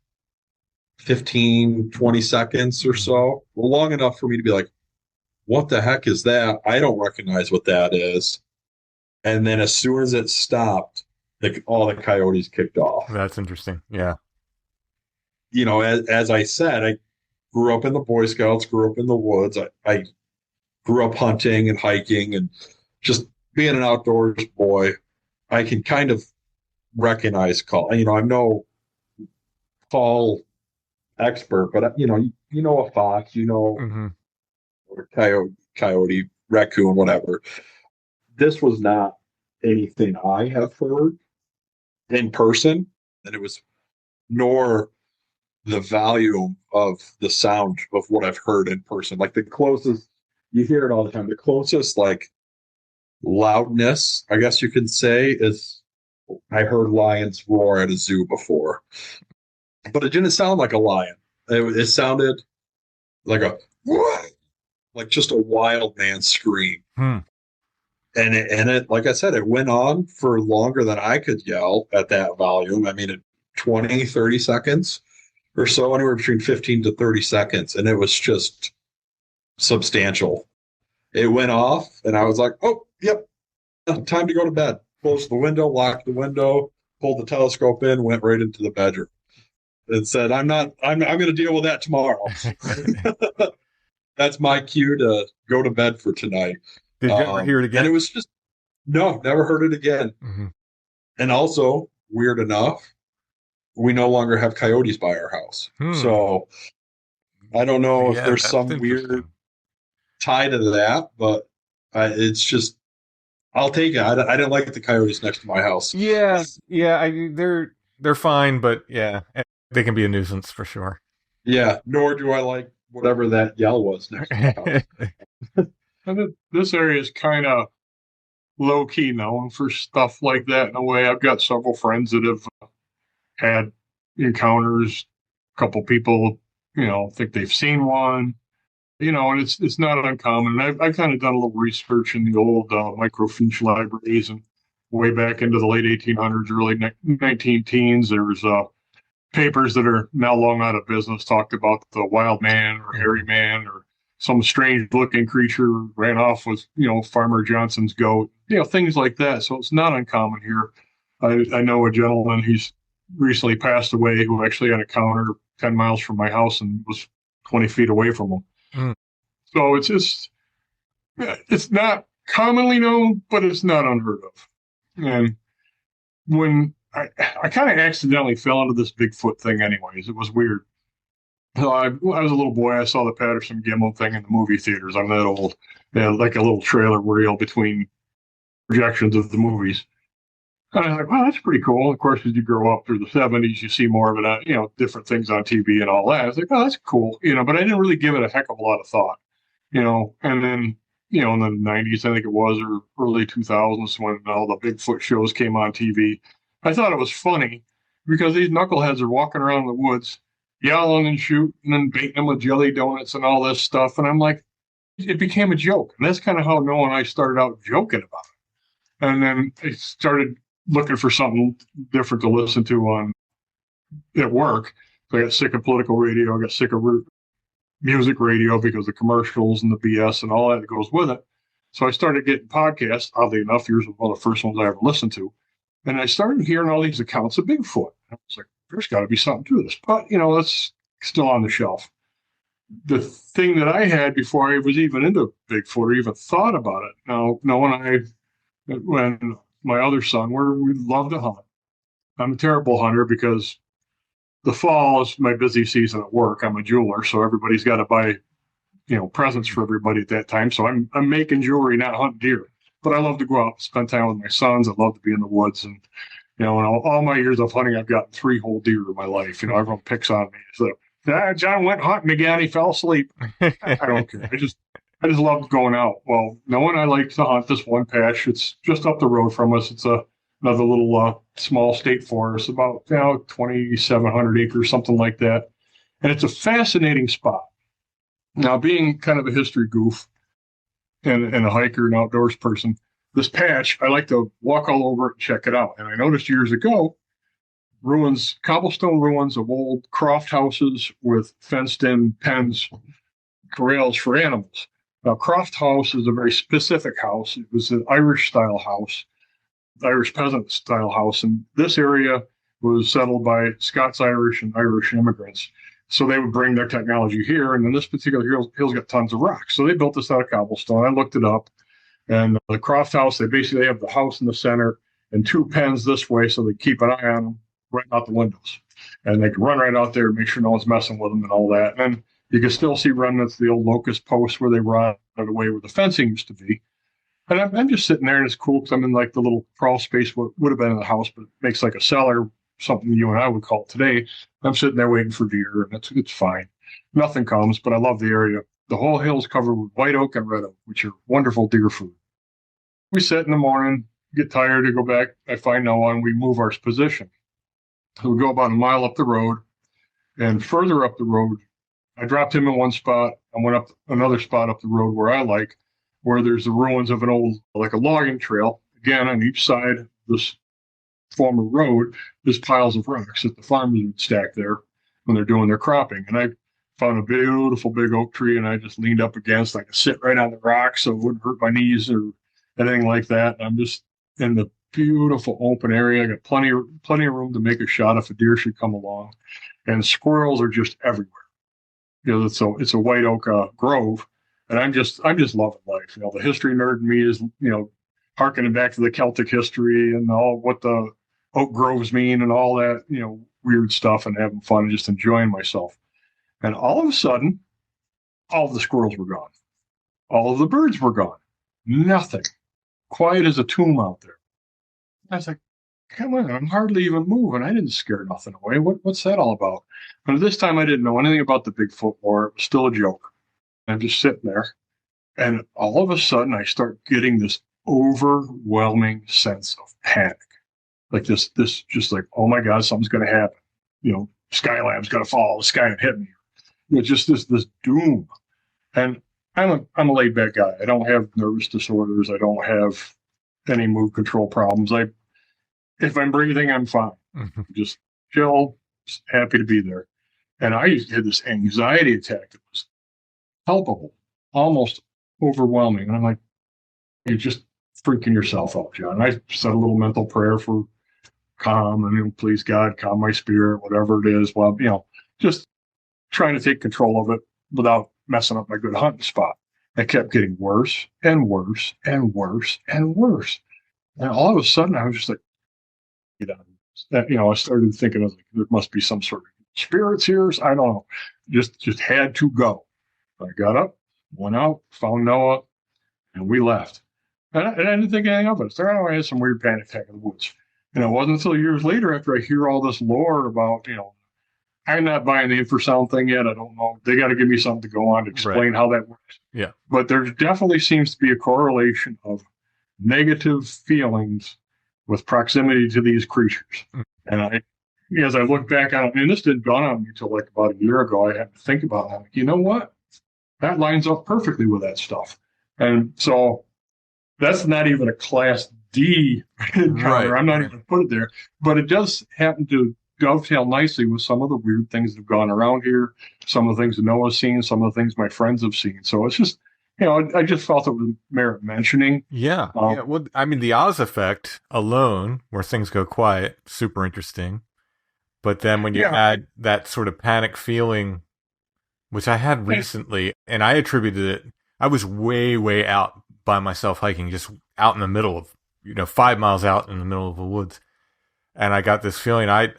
15, 20 seconds or so, long enough for me to be like, what the heck is that? I don't recognize what that is. And then as soon as it stopped, all the coyotes kicked off. That's interesting. Yeah. You know, as I said, I grew up in the Boy Scouts, grew up in the woods. I grew up hunting and hiking and just being an outdoors boy. I can kind of recognize call. You know, I'm no call expert, but you know a fox, or coyote, raccoon, whatever. This was not anything I have heard in person, and it was nor the volume of the sound of what I've heard in person. Like the closest, you hear it all the time. The closest, like loudness, I guess you could say, is I heard lions roar at a zoo before, but it didn't sound like a lion. It sounded like like just a wild man scream. And it, like I said, it went on for longer than I could yell at that volume. I mean, 20, 30 seconds or so, anywhere between 15 to 30 seconds. And it was just substantial. It went off and I was like, oh, yep, time to go to bed. Closed the window, locked the window, pulled the telescope in, went right into the bedroom and said, I'm going to deal with that tomorrow. That's my cue to go to bed for tonight. Did you ever hear it again? And it was just, no, never heard it again. Mm-hmm. And also, weird enough, we no longer have coyotes by our house. So I don't know if there's some weird tie to that, but it's just, I'll take it. I didn't like the coyotes next to my house. Yeah. They're fine, but yeah, they can be a nuisance for sure. Yeah, nor do I like whatever that yell was next to my house. And this area is kind of low-key known for stuff like that in a way. I've got several friends that have had encounters. A couple people, think they've seen one. And it's not uncommon. And I've kind of done a little research in the old microfiche libraries, and way back into the late 1800s, early 19 teens, there was papers that are now long out of business talked about the wild man or hairy man or some strange looking creature ran off with, Farmer Johnson's goat, things like that. So it's not uncommon here. I know a gentleman, he's recently passed away, who actually had an encounter 10 miles from my house and was 20 feet away from him. So it's just, it's not commonly known, but it's not unheard of. And when I kind of accidentally fell into this Bigfoot thing anyways, it was weird. So I was a little boy. I saw the Patterson gimbal thing in the movie theaters. I'm that old. They had like a little trailer reel between projections of the movies. And I was like, wow, that's pretty cool. Of course, as you grow up through the 70s, you see more of it on, different things on TV and all that. I was like, oh, that's cool. But I didn't really give it a heck of a lot of thought, and then, in the 90s, I think it was, or early 2000s, when all the Bigfoot shows came on TV, I thought it was funny because these knuckleheads are walking around the woods, yelling and shooting and baiting them with jelly donuts and all this stuff. And I'm like, it became a joke. And that's kind of how Noah and I started out joking about it. And then I started looking for something different to listen to at work. So I got sick of political radio. I got sick of music radio because of the commercials and the BS and all that goes with it. So I started getting podcasts, oddly enough. Yours was one of the first ones I ever listened to. And I started hearing all these accounts of Bigfoot. I was like, there's got to be something to this. But, that's still on the shelf. The thing that I had before I was even into Bigfoot or even thought about it, now, when my other son, we love to hunt. I'm a terrible hunter because the fall is my busy season at work. I'm a jeweler, so everybody's got to buy, presents for everybody at that time. So I'm making jewelry, not hunting deer. But I love to go out and spend time with my sons. I love to be in the woods. And, in all my years of hunting, I've gotten 3 whole deer in my life. Everyone picks on me. So, John went hunting again. He fell asleep. I don't care. I just love going out. Well, knowing I like to hunt this one patch, it's just up the road from us. It's another little small state forest, about 2,700 acres, something like that. And it's a fascinating spot. Now, being kind of a history goof and a hiker and outdoors person, this patch, I like to walk all over it and check it out. And I noticed years ago, cobblestone ruins of old croft houses with fenced-in pens, corrals for animals. Now, croft house is a very specific house. It was an Irish-style house, Irish peasant-style house. And this area was settled by Scots-Irish and Irish immigrants. So they would bring their technology here. And then this particular hill's got tons of rocks. So they built this out of cobblestone. I looked it up. And the croft house, they basically have the house in the center and 2 pens this way so they keep an eye on them right out the windows. And they can run right out there and make sure no one's messing with them and all that. And then you can still see remnants of the old locust posts where they rotted away where the fencing used to be. And I'm just sitting there, and it's cool because I'm in like the little crawl space what would have been in the house, but it makes like a cellar, something you and I would call it today. I'm sitting there waiting for deer, and it's fine. Nothing comes, but I love the area. The whole hill's covered with white oak and red oak, which are wonderful deer food. We sit in the morning, get tired to go back. I find no one. We move our position. So we go about a mile up the road, and further up the road, I dropped him in one spot. I went up another spot up the road where there's the ruins of an old, like a logging trail. Again, on each side of this former road, there's piles of rocks that the farmers would stack there when they're doing their cropping. And I found a beautiful big oak tree, and I just leaned up against. I could sit right on the rocks so it wouldn't hurt my knees or anything like that. And I'm just in the beautiful open area. I got plenty of room to make a shot if a deer should come along. And squirrels are just everywhere. It's a white oak grove, and I'm just loving life. The history nerd in me is harkening back to the Celtic history and all what the oak groves mean and all that weird stuff, and having fun and just enjoying myself. And all of a sudden, all of the squirrels were gone. All of the birds were gone. Nothing. Quiet as a tomb out there. I was like, come on, I'm hardly even moving. I didn't scare nothing away. What's that all about? And this time I didn't know anything about the Bigfoot war. It was still a joke. I'm just sitting there. And all of a sudden I start getting this overwhelming sense of panic. Like this just like, oh my God, something's going to happen. Skylab's going to fall. The sky and hit me. Just this doom. And I'm a laid back guy. I don't have nervous disorders. I don't have any mood control problems. If I'm breathing, I'm fine. Mm-hmm. Just chill, just happy to be there. And I had this anxiety attack that was palpable, almost overwhelming. And I'm like, you're just freaking yourself out, John. I said a little mental prayer for calm, and please God, calm my spirit, whatever it is. Well, just trying to take control of it without messing up my good hunting spot. It kept getting worse and worse and worse and worse. And all of a sudden, I was just like, I started thinking, I was like, there must be some sort of spirits here. I don't know. Just had to go. I got up, went out, found Noah, and we left. And I didn't think anything of it. I had some weird panic attack in the woods. And it wasn't until years later, after I hear all this lore about, I'm not buying the infrasound thing yet. I don't know. They got to give me something to go on to explain how that works. Yeah. But there definitely seems to be a correlation of negative feelings with proximity to these creatures. Mm. And as I look back on it, and this didn't dawn on me until like about a year ago, I had to think about that. You know what? That lines up perfectly with that stuff. And so that's not even a class D encounter. Right. I'm not even going to put it there. But it does happen to dovetail nicely with some of the weird things that have gone around here, some of the things that Noah's seen, some of the things my friends have seen. So it's just I just felt it was merit mentioning. Yeah. Yeah. Well, I mean, the Oz effect alone, where things go quiet, super interesting. But then when you add that sort of panic feeling, which I had recently, and I attributed it, I was way, way out by myself hiking, just out in the middle of, 5 miles out in the middle of the woods. And I got this feeling, I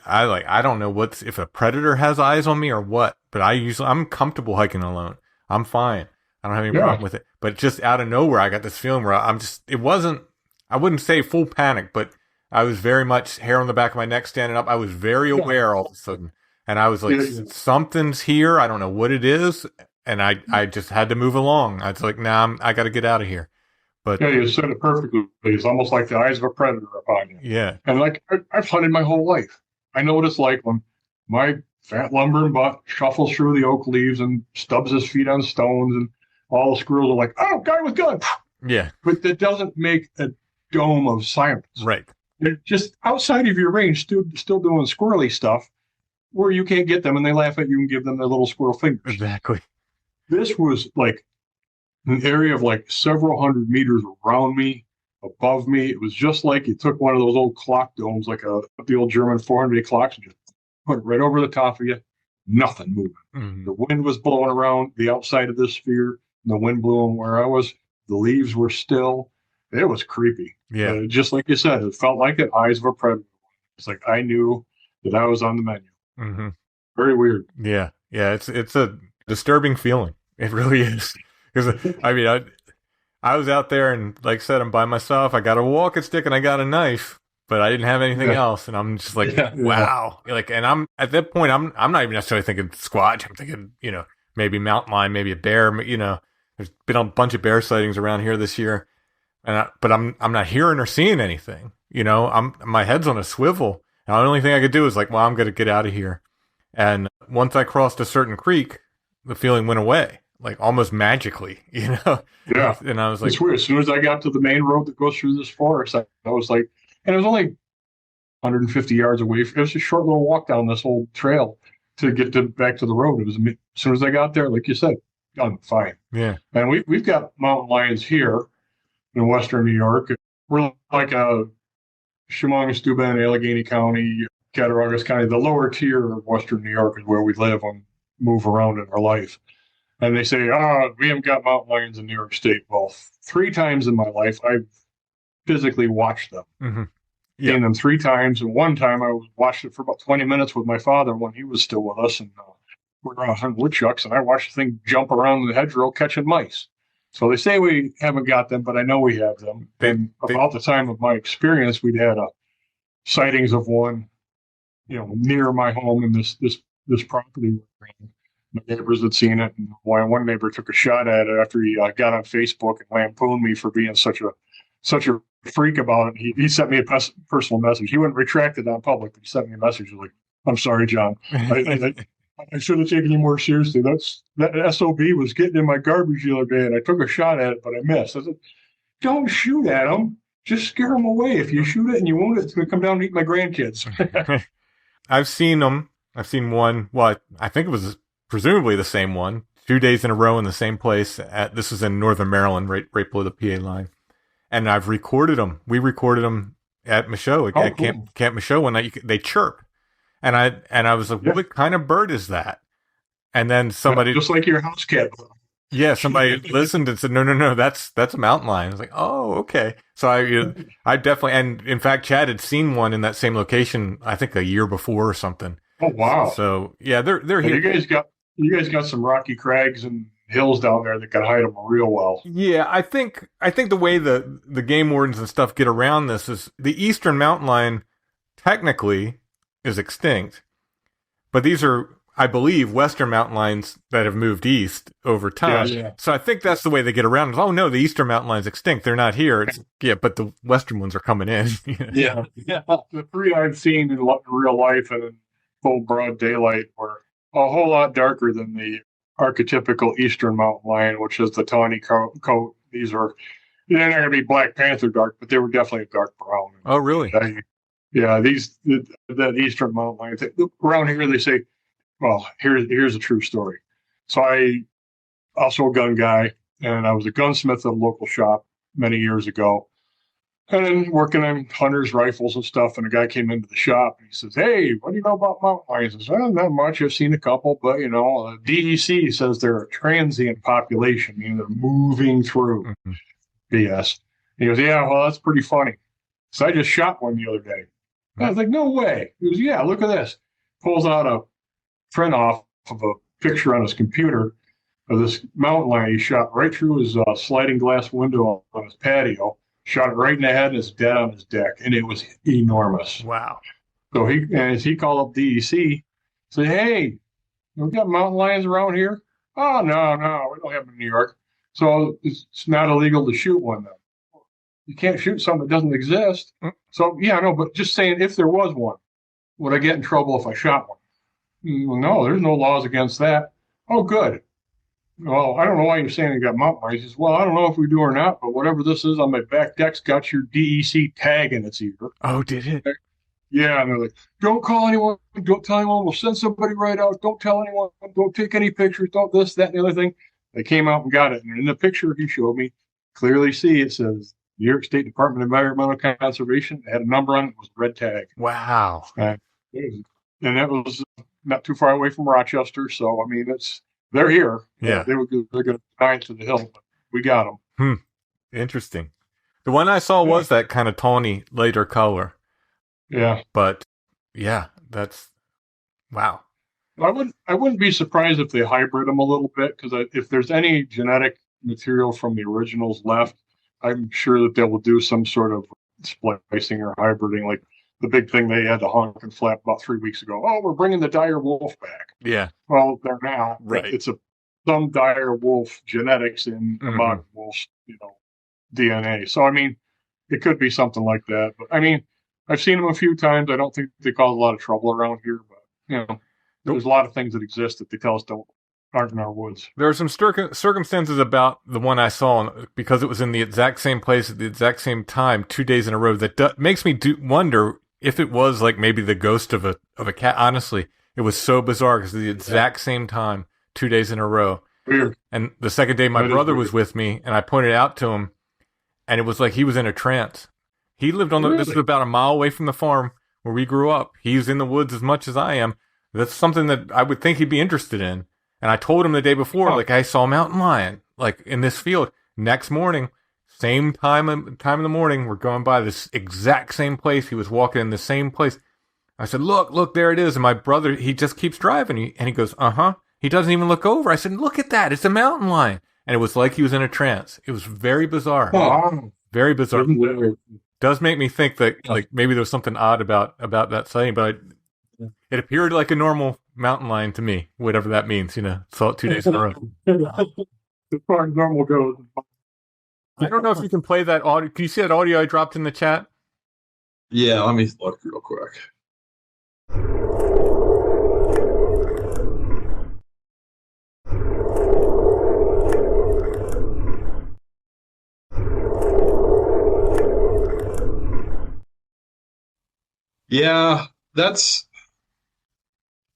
don't know if a predator has eyes on me or what, but I'm comfortable hiking alone. I'm fine. I don't have any problem with it. But just out of nowhere, I got this feeling where I wouldn't say full panic, but I was very much hair on the back of my neck standing up. I was very aware all of a sudden. And I was like, something's here. I don't know what it is. And I just had to move along. I was like, I got to get out of here. But you said it perfectly. It's almost like the eyes of a predator upon you. Yeah. And I've hunted my whole life. I know what it's like when my fat lumbering butt shuffles through the oak leaves and stubs his feet on stones, and all the squirrels are like, "Oh, guy with gun." Yeah. But that doesn't make a dome of silence. Right. They're just outside of your range, still doing squirrely stuff where you can't get them, and they laugh at you and give them their little squirrel fingers. Exactly. This was like an area of like several hundred meters around me, above me. It was just like you took one of those old clock domes, like the old German 400 clocks, and just put it right over the top of you. Nothing moving. Mm-hmm. The wind was blowing around the outside of this sphere. The wind blew them where I was. The leaves were still. It was creepy. Yeah. Just like you said, it felt like the eyes of a predator. It's like I knew that I was on the menu. Mm-hmm. Very weird. Yeah. Yeah. It's a disturbing feeling. It really is. Because, I mean, I was out there and, like I said, I'm by myself. I got a walking stick and I got a knife, but I didn't have anything else. And I'm just like, wow. Like, and I'm at that point, I'm not even necessarily thinking squatch. I'm thinking, maybe mountain lion, maybe a bear. There's been a bunch of bear sightings around here this year, but I'm not hearing or seeing anything. My head's on a swivel. And the only thing I could do is like, well, I'm going to get out of here. And once I crossed a certain creek, the feeling went away. Like almost magically, Yeah. And I was like, it's weird. As soon as I got to the main road that goes through this forest, I was like, and it was only 150 yards away. It was a short little walk down this old trail to get back to the road. It was as soon as I got there, like you said, done, fine. Yeah. And we've got mountain lions here in Western New York. We're like a Chemung, Steuben, Allegheny County, Cattaraugus County. The lower tier of Western New York is where we live and move around in our life. And they say, we haven't got mountain lions in New York State. Well, 3 times in my life, I've physically watched them. Mm-hmm. Seen them 3 times. And one time I watched it for about 20 minutes with my father when he was still with us. And we were out hunting woodchucks, and I watched the thing jump around the hedgerow catching mice. So they say we haven't got them, but I know we have them. And about the time of my experience, we'd had sightings of one, near my home in this property. My neighbors had seen it, and one neighbor took a shot at it after he got on Facebook and lampooned me for being such a freak about it. He sent me a personal message. He wouldn't retract it on public, but he sent me a message like, "I'm sorry, John. I should have taken you more seriously. That SOB was getting in my garbage the other day, and I took a shot at it, but I missed." I said, "Don't shoot at them. Just scare them away. If you shoot it and you wound it, it's going to come down and eat my grandkids." I've seen them. I've seen one. Well, I think it was presumably the same one, 2 days in a row in the same place. This was in Northern Maryland, right below the PA line. And I've recorded them. We recorded them at Michaud, at Camp Michaud one night. They chirp. And I was like, what kind of bird is that? And then somebody, just like your house cat. Yeah, somebody listened and said, no, that's a mountain lion. I was like, oh, okay. So I definitely, and in fact, Chad had seen one in that same location, I think a year before or something. Oh, wow. So yeah, they're here. You guys got some rocky crags and hills down there that can hide them real well. Yeah, I think the way the game wardens and stuff get around this is the eastern mountain lion technically is extinct, but these are, I believe, western mountain lions that have moved east over time. Yeah. So I think that's the way they get around it. Oh no, the eastern mountain lion's extinct. They're not here. But the western ones are coming in. Yeah. The 3 I've seen in real life and in full broad daylight were a whole lot darker than the archetypical eastern mountain lion, which is the tawny coat. They're not going to be Black Panther dark, but they were definitely a dark brown. Oh, really? Yeah, that eastern mountain lion. Around here, they say, well, here's a true story. So I also a gun guy, and I was a gunsmith at a local shop many years ago. And then working on hunters' rifles and stuff, and a guy came into the shop and he says, "Hey, what do you know about mountain lions?" I said, "Well, not much. I've seen a couple, but DEC says they're a transient population, meaning they're moving through." Mm-hmm. BS. He goes, "Yeah, well, that's pretty funny. So I just shot one the other day." And I was like, "No way." He goes, "Yeah, look at this." Pulls out a print off of a picture on his computer of this mountain lion he shot right through his sliding glass window on his patio. Shot it right in the head and it's dead on his deck, and it was enormous. Wow. So he called up DEC, said, "Hey, we got mountain lions around here?" "Oh, no, we don't have them in New York." "So it's not illegal to shoot one then?" "You can't shoot something that doesn't exist." So, yeah, I know, but just saying, if there was one, would I get in trouble if I shot one? Well, no, there's no laws against that. "Oh, good. Well, I don't know why you're saying you got mountain lions." He says, "Well, I don't know if we do or not, but whatever this is on my back deck's got your DEC tag in its ear." Oh, did it? Yeah, and they're like, "Don't call anyone, don't tell anyone, we'll send somebody right out, don't tell anyone, don't take any pictures, don't this, that, and the other thing." They came out and got it, and in the picture he showed me, clearly see it says New York State Department of Environmental Conservation. It had a number on it, it was a red tag. Wow. And that was not too far away from Rochester, so, I mean, they're here. Yeah. They're going to die to the hill, but we got them. Interesting. The one I saw was that kind of tawny, later color. Yeah. But, yeah, that's... Wow. I wouldn't be surprised if they hybrid them a little bit, because if there's any genetic material from the originals left, I'm sure that they will do some sort of splicing or hybriding, like the big thing they had to honk and flap about 3 weeks ago. "Oh, we're bringing the dire wolf back." Yeah. Well, they're not. Right. It's some dire wolf genetics in a modern wolf's, DNA. So, I mean, it could be something like that. But, I mean, I've seen them a few times. I don't think they cause a lot of trouble around here, but, there's a lot of things that exist that they tell us aren't in our woods. There are some circumstances about the one I saw, because it was in the exact same place at the exact same time, 2 days in a row, that makes me wonder if it was like maybe the ghost of a cat. Honestly, it was so bizarre because the exact same time, 2 days in a row. Weird. And the second day, my brother was with me, and I pointed out to him, and it was like he was in a trance. He lived this is about a mile away from the farm where we grew up. He's in the woods as much as I am. That's something that I would think he'd be interested in. And I told him the day before, like, I saw a mountain lion, like, in this field. Next morning, same time in the morning, we're going by this exact same place. He was walking in the same place. I said, look, there it is. And my brother, he just keeps driving. And he goes, uh-huh. He doesn't even look over. I said, look at that. It's a mountain lion. And it was like he was in a trance. It was very bizarre. Oh, very bizarre. Does make me think that, like, maybe there was something odd about that sighting, but it appeared like a normal mountain lion to me, whatever that means. Saw it 2 days in a row. As far as normal goes. I don't know if you can play that audio. Can you see that audio I dropped in the chat? Yeah, let me look real quick. Yeah, that's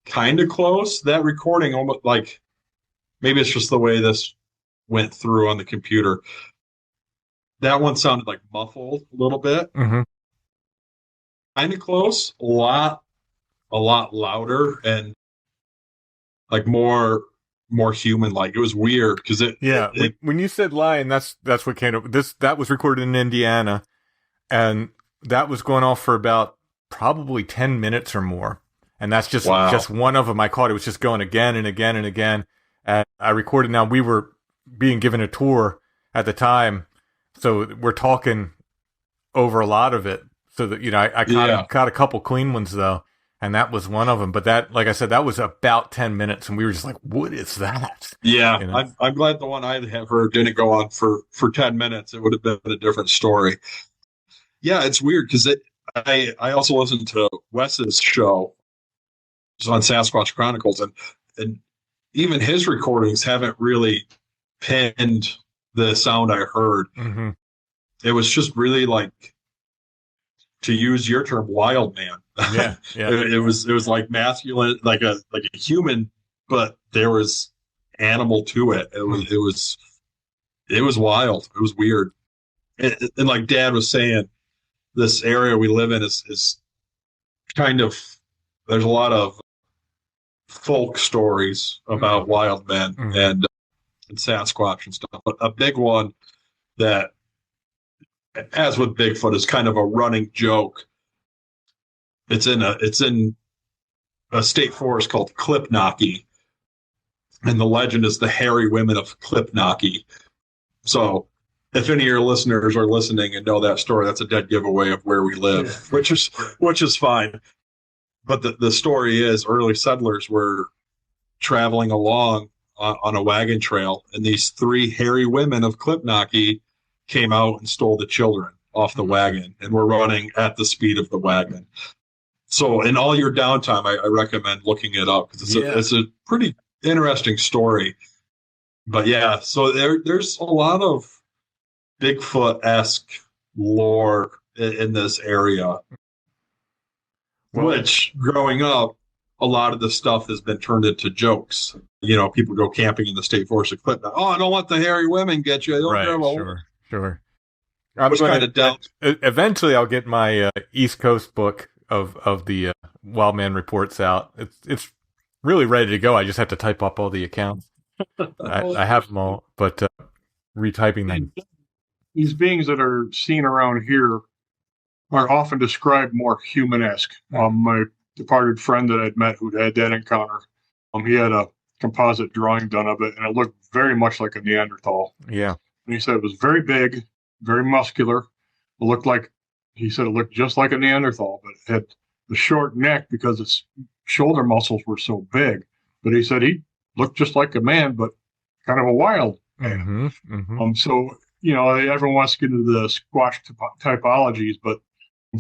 kind of close. That recording almost like maybe it's just the way this went through on the computer. That one sounded like muffled a little bit. Mm-hmm. Kind of close, a lot louder and like more human. Like it was weird because when you said lion, that's what came up. That was recorded in Indiana, and that was going off for about probably 10 minutes or more. And that's just one of them. I caught it was just going again and again and again. And I recorded. Now we were being given a tour at the time, so we're talking over a lot of it. So that I caught a couple clean ones though, and that was one of them. But that, like I said, that was about 10 minutes, and we were just like, "What is that?" Yeah, I'm glad the one I have heard didn't go on for 10 minutes. It would have been a different story. Yeah, it's weird because I also listened to Wes's show. It's on Sasquatch Chronicles, and even his recordings haven't really pinned the sound I heard. Mm-hmm. It was just really like, to use your term, wild man. Yeah. it was like masculine, like a human, but there was animal to it. It it was wild. It was weird. And like Dad was saying, this area we live in is kind of, there's a lot of folk stories about wild men and Sasquatch and stuff. But a big one that, as with Bigfoot, is kind of a running joke. It's in a state forest called Klipnaki, and the legend is the hairy women of Klipnaki. So, if any of your listeners are listening and know that story, that's a dead giveaway of where we live, which is fine. But the story is, early settlers were traveling along on a wagon trail, and these 3 hairy women of Klipnaki came out and stole the children off the wagon, and were running at the speed of the wagon. So in all your downtime, I recommend looking it up, because it's a pretty interesting story. But yeah, so there's a lot of Bigfoot-esque lore in this area, which growing up, a lot of the stuff has been turned into jokes. You know, people go camping in the state forest of Clinton. Oh, I don't want the hairy women get you. I don't care about Sure. I'm going to down. Eventually, I'll get my East Coast book of the Wild Man reports out. It's really ready to go. I just have to type up all the accounts. I have them all, but retyping them. These beings that are seen around here are often described more human-esque. My departed friend that I'd met who'd had that encounter, he had a composite drawing done of it, and it looked very much like a Neanderthal. Yeah. And he said it was very big, very muscular. He said it looked just like a Neanderthal, but it had the short neck because its shoulder muscles were so big. But he said he looked just like a man, but kind of a wild man. So, you know, everyone wants to get into the Squatch typologies, but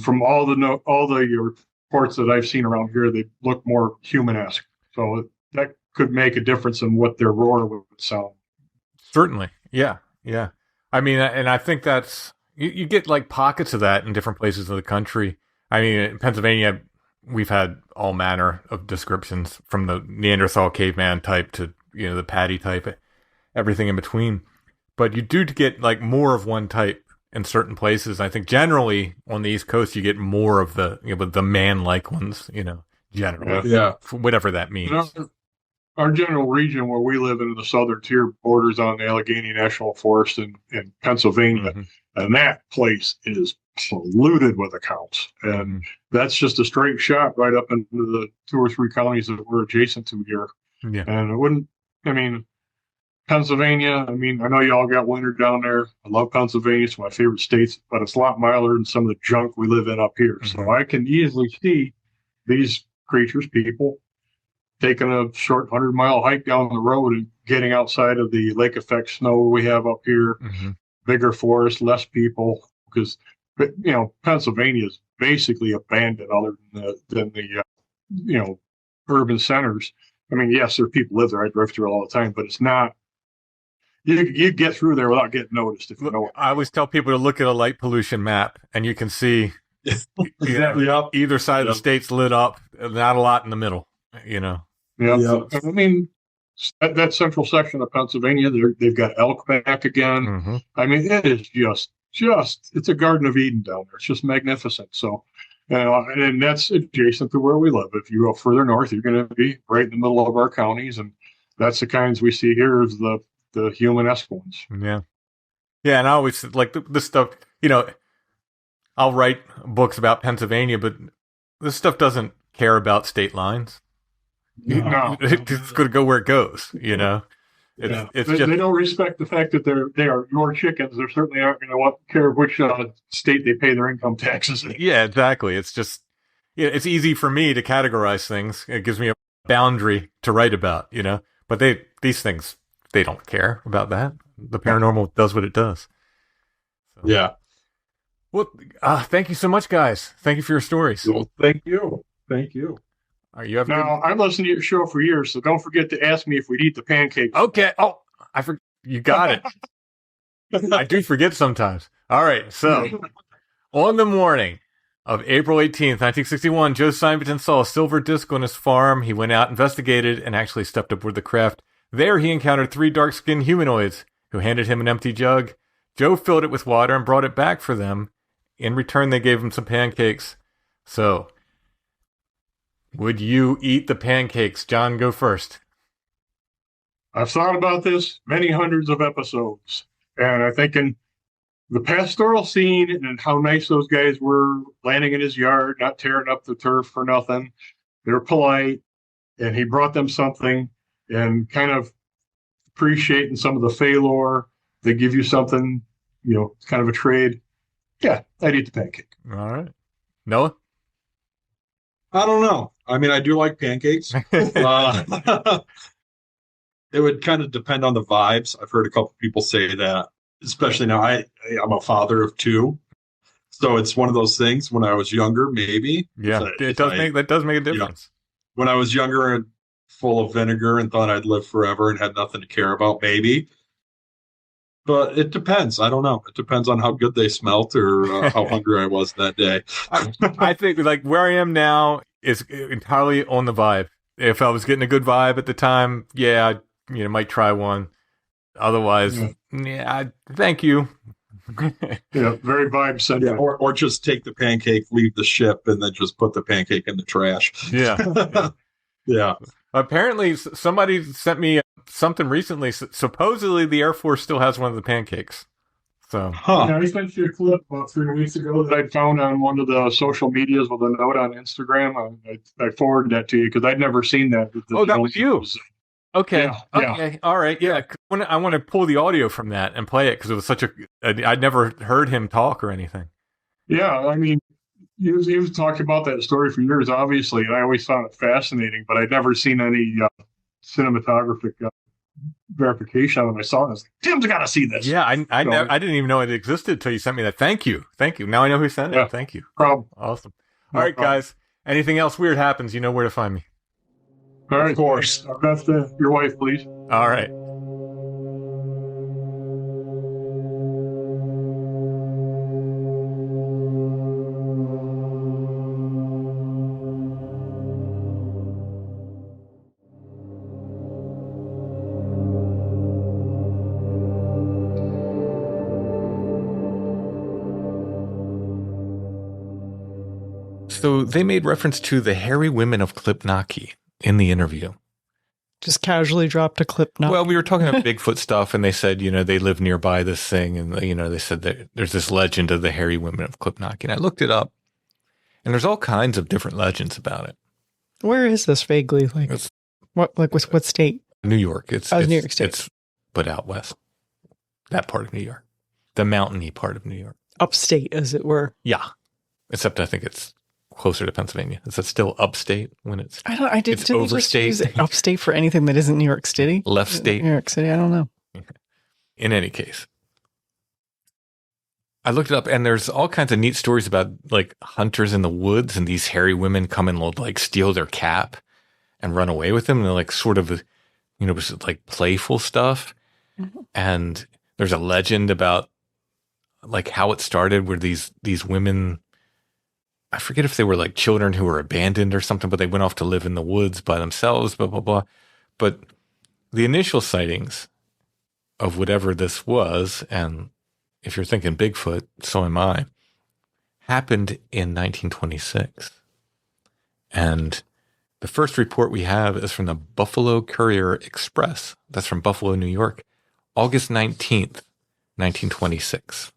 from all the reports that I've seen around here, they look more human-esque. So that could make a difference in what their roar would sound. Certainly. Yeah. I mean, and I think that's, you get like pockets of that in different places of the country. I mean, in Pennsylvania, we've had all manner of descriptions, from the Neanderthal caveman type to, you know, the Paddy type, everything in between. But you do get like more of one type in certain places. I think generally on the East Coast, you get more of the, you know, the man-like ones, you know, generally. Yeah. Whatever that means. Our general region where we live in the southern tier borders on the Allegheny National Forest in Pennsylvania. And that place is polluted with accounts. And that's just a straight shot right up into the 2 or 3 counties that we're adjacent to here. Yeah. And Pennsylvania, I know y'all got winter down there. I love Pennsylvania. It's my favorite states, but it's a lot milder than some of the junk we live in up here. So I can easily see these creatures, people, taking a short 100-mile hike down the road and getting outside of the lake effect snow we have up here. Bigger forest, less people, because, you know, Pennsylvania is basically abandoned other than the urban centers. I mean, yes, there are people live there. I drive through it all the time, but it's not. You get through there without getting noticed. If you know it. I always tell people to look at a light pollution map, and you can see either side of the state's lit up. Not a lot in the middle, you know. Yeah. I mean, that central section of Pennsylvania, they've got elk back again. I mean, it is just it's a Garden of Eden down there. It's just magnificent. So, and that's adjacent to where we live. If you go further north, you're going to be right in the middle of our counties, and that's the kinds we see here is the human-esque ones. Yeah. And I always like this stuff. You know, I'll write books about Pennsylvania, but this stuff doesn't care about state lines. No. It's going to go where it goes, you know. They don't respect the fact that they are your chickens. They certainly aren't going to care which state they pay their income taxes in. Yeah, exactly. It's just, it's easy for me to categorize things. It gives me a boundary to write about, you know. But these things, they don't care about that. The paranormal does what it does. So. Yeah. Well, thank you so much, guys. Thank you for your stories. Well, thank you. Now, I've listened to your show for years, so don't forget to ask me if we'd eat the pancakes. Okay. Oh, you got it. I do forget sometimes. All right. So, on the morning of April 18th, 1961, Joe Simonton saw a silver disc on his farm. He went out, investigated, and actually stepped aboard the craft. There, he encountered 3 dark-skinned humanoids who handed him an empty jug. Joe filled it with water and brought it back for them. In return, they gave him some pancakes. So, would you eat the pancakes? John, go first. I've thought about this many hundreds of episodes, and I think in the pastoral scene and how nice those guys were landing in his yard, not tearing up the turf for nothing. They were polite, and he brought them something, and kind of appreciating some of the failure. They give you something, kind of a trade. Yeah, I'd eat the pancake. All right. Noah? I don't know. I mean, I do like pancakes. It would kind of depend on the vibes. I've heard a couple people say that, especially now. I'm a father of two, so it's one of those things. When I was younger, maybe. Yeah, that does make a difference. When I was younger and full of vinegar and thought I'd live forever and had nothing to care about, maybe. But it depends. I don't know. It depends on how good they smelt or how hungry I was that day. I think like where I am now is entirely on the vibe. If I was getting a good vibe at the time, yeah, I might try one. Otherwise, thank you. Yeah, very vibe centric. Yeah, or just take the pancake, leave the ship, and then just put the pancake in the trash. Yeah. Yeah. Apparently, somebody sent me something recently. Supposedly, the Air Force still has one of the pancakes. So, I sent you a clip about 3 weeks ago that I found on one of the social medias with a note on Instagram. I forwarded that to you because I'd never seen that. That was you. Okay. Yeah. Okay. All right. Yeah. I want to pull the audio from that and play it because it was such I'd never heard him talk or anything. Yeah. I mean, he was talking about that story for years, obviously, and I always found it fascinating, but I'd never seen any cinematographic verification of it. I saw it, and I was like, Tim's got to see this. Yeah, I didn't even know it existed until you sent me that. Thank you. Now I know who sent it. Thank you. Problem. Awesome. All right, guys. Anything else weird happens, you know where to find me. All right. Of course. That's your wife, please. All right. So they made reference to the hairy women of Klipnaki in the interview. Just casually dropped a clip. Well, we were talking about Bigfoot stuff, and they said, they live nearby this thing, and, they said that there's this legend of the hairy women of Klipnaki. And I looked it up, and there's all kinds of different legends about it. Where is this vaguely? What state? New York. It's New York State. It's but out west. That part of New York. The mountainy part of New York. Upstate, as it were. Yeah. Except I think it's closer to Pennsylvania. Is that still upstate when it's it's overstate? Just use upstate for anything that isn't New York City? Left state? New York City, I don't know. In any case, I looked it up, and there's all kinds of neat stories about like hunters in the woods, and these hairy women come and like steal their cap and run away with them. And they're like sort of, like playful stuff. Mm-hmm. And there's a legend about like how it started where these women, I forget if they were like children who were abandoned or something, but they went off to live in the woods by themselves, blah, blah, blah. But the initial sightings of whatever this was, and if you're thinking Bigfoot, so am I, happened in 1926. And the first report we have is from the Buffalo Courier Express. That's from Buffalo, New York, August 19th, 1926.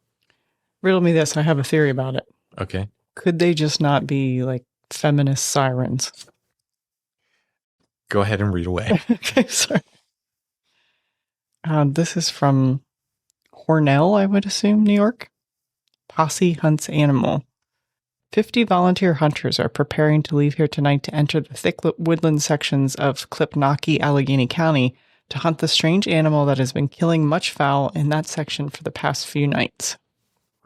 Riddle me this. I have a theory about it. Okay. Could they just not be like feminist sirens? Go ahead and read away. Okay, sorry. This is from Hornell, I would assume, New York. Posse hunts animal. 50 volunteer hunters are preparing to leave here tonight to enter the thick woodland sections of Klipnaki, Allegheny County, to hunt the strange animal that has been killing much fowl in that section for the past few nights.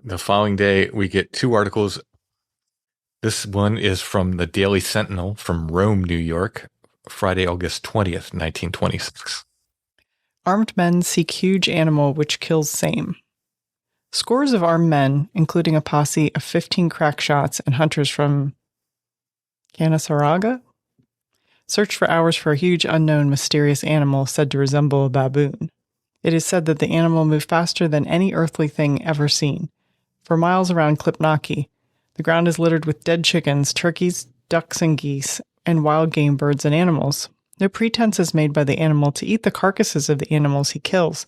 The following day, we get 2 articles. This one is from the Daily Sentinel from Rome, New York, Friday, August 20th, 1926. Armed men seek huge animal which kills same. Scores of armed men, including a posse of 15 crack shots and hunters from Canaseraga, searched for hours for a huge, unknown, mysterious animal said to resemble a baboon. It is said that the animal moved faster than any earthly thing ever seen. For miles around Klipnaki, the ground is littered with dead chickens, turkeys, ducks, and geese, and wild game birds and animals. No pretense is made by the animal to eat the carcasses of the animals he kills.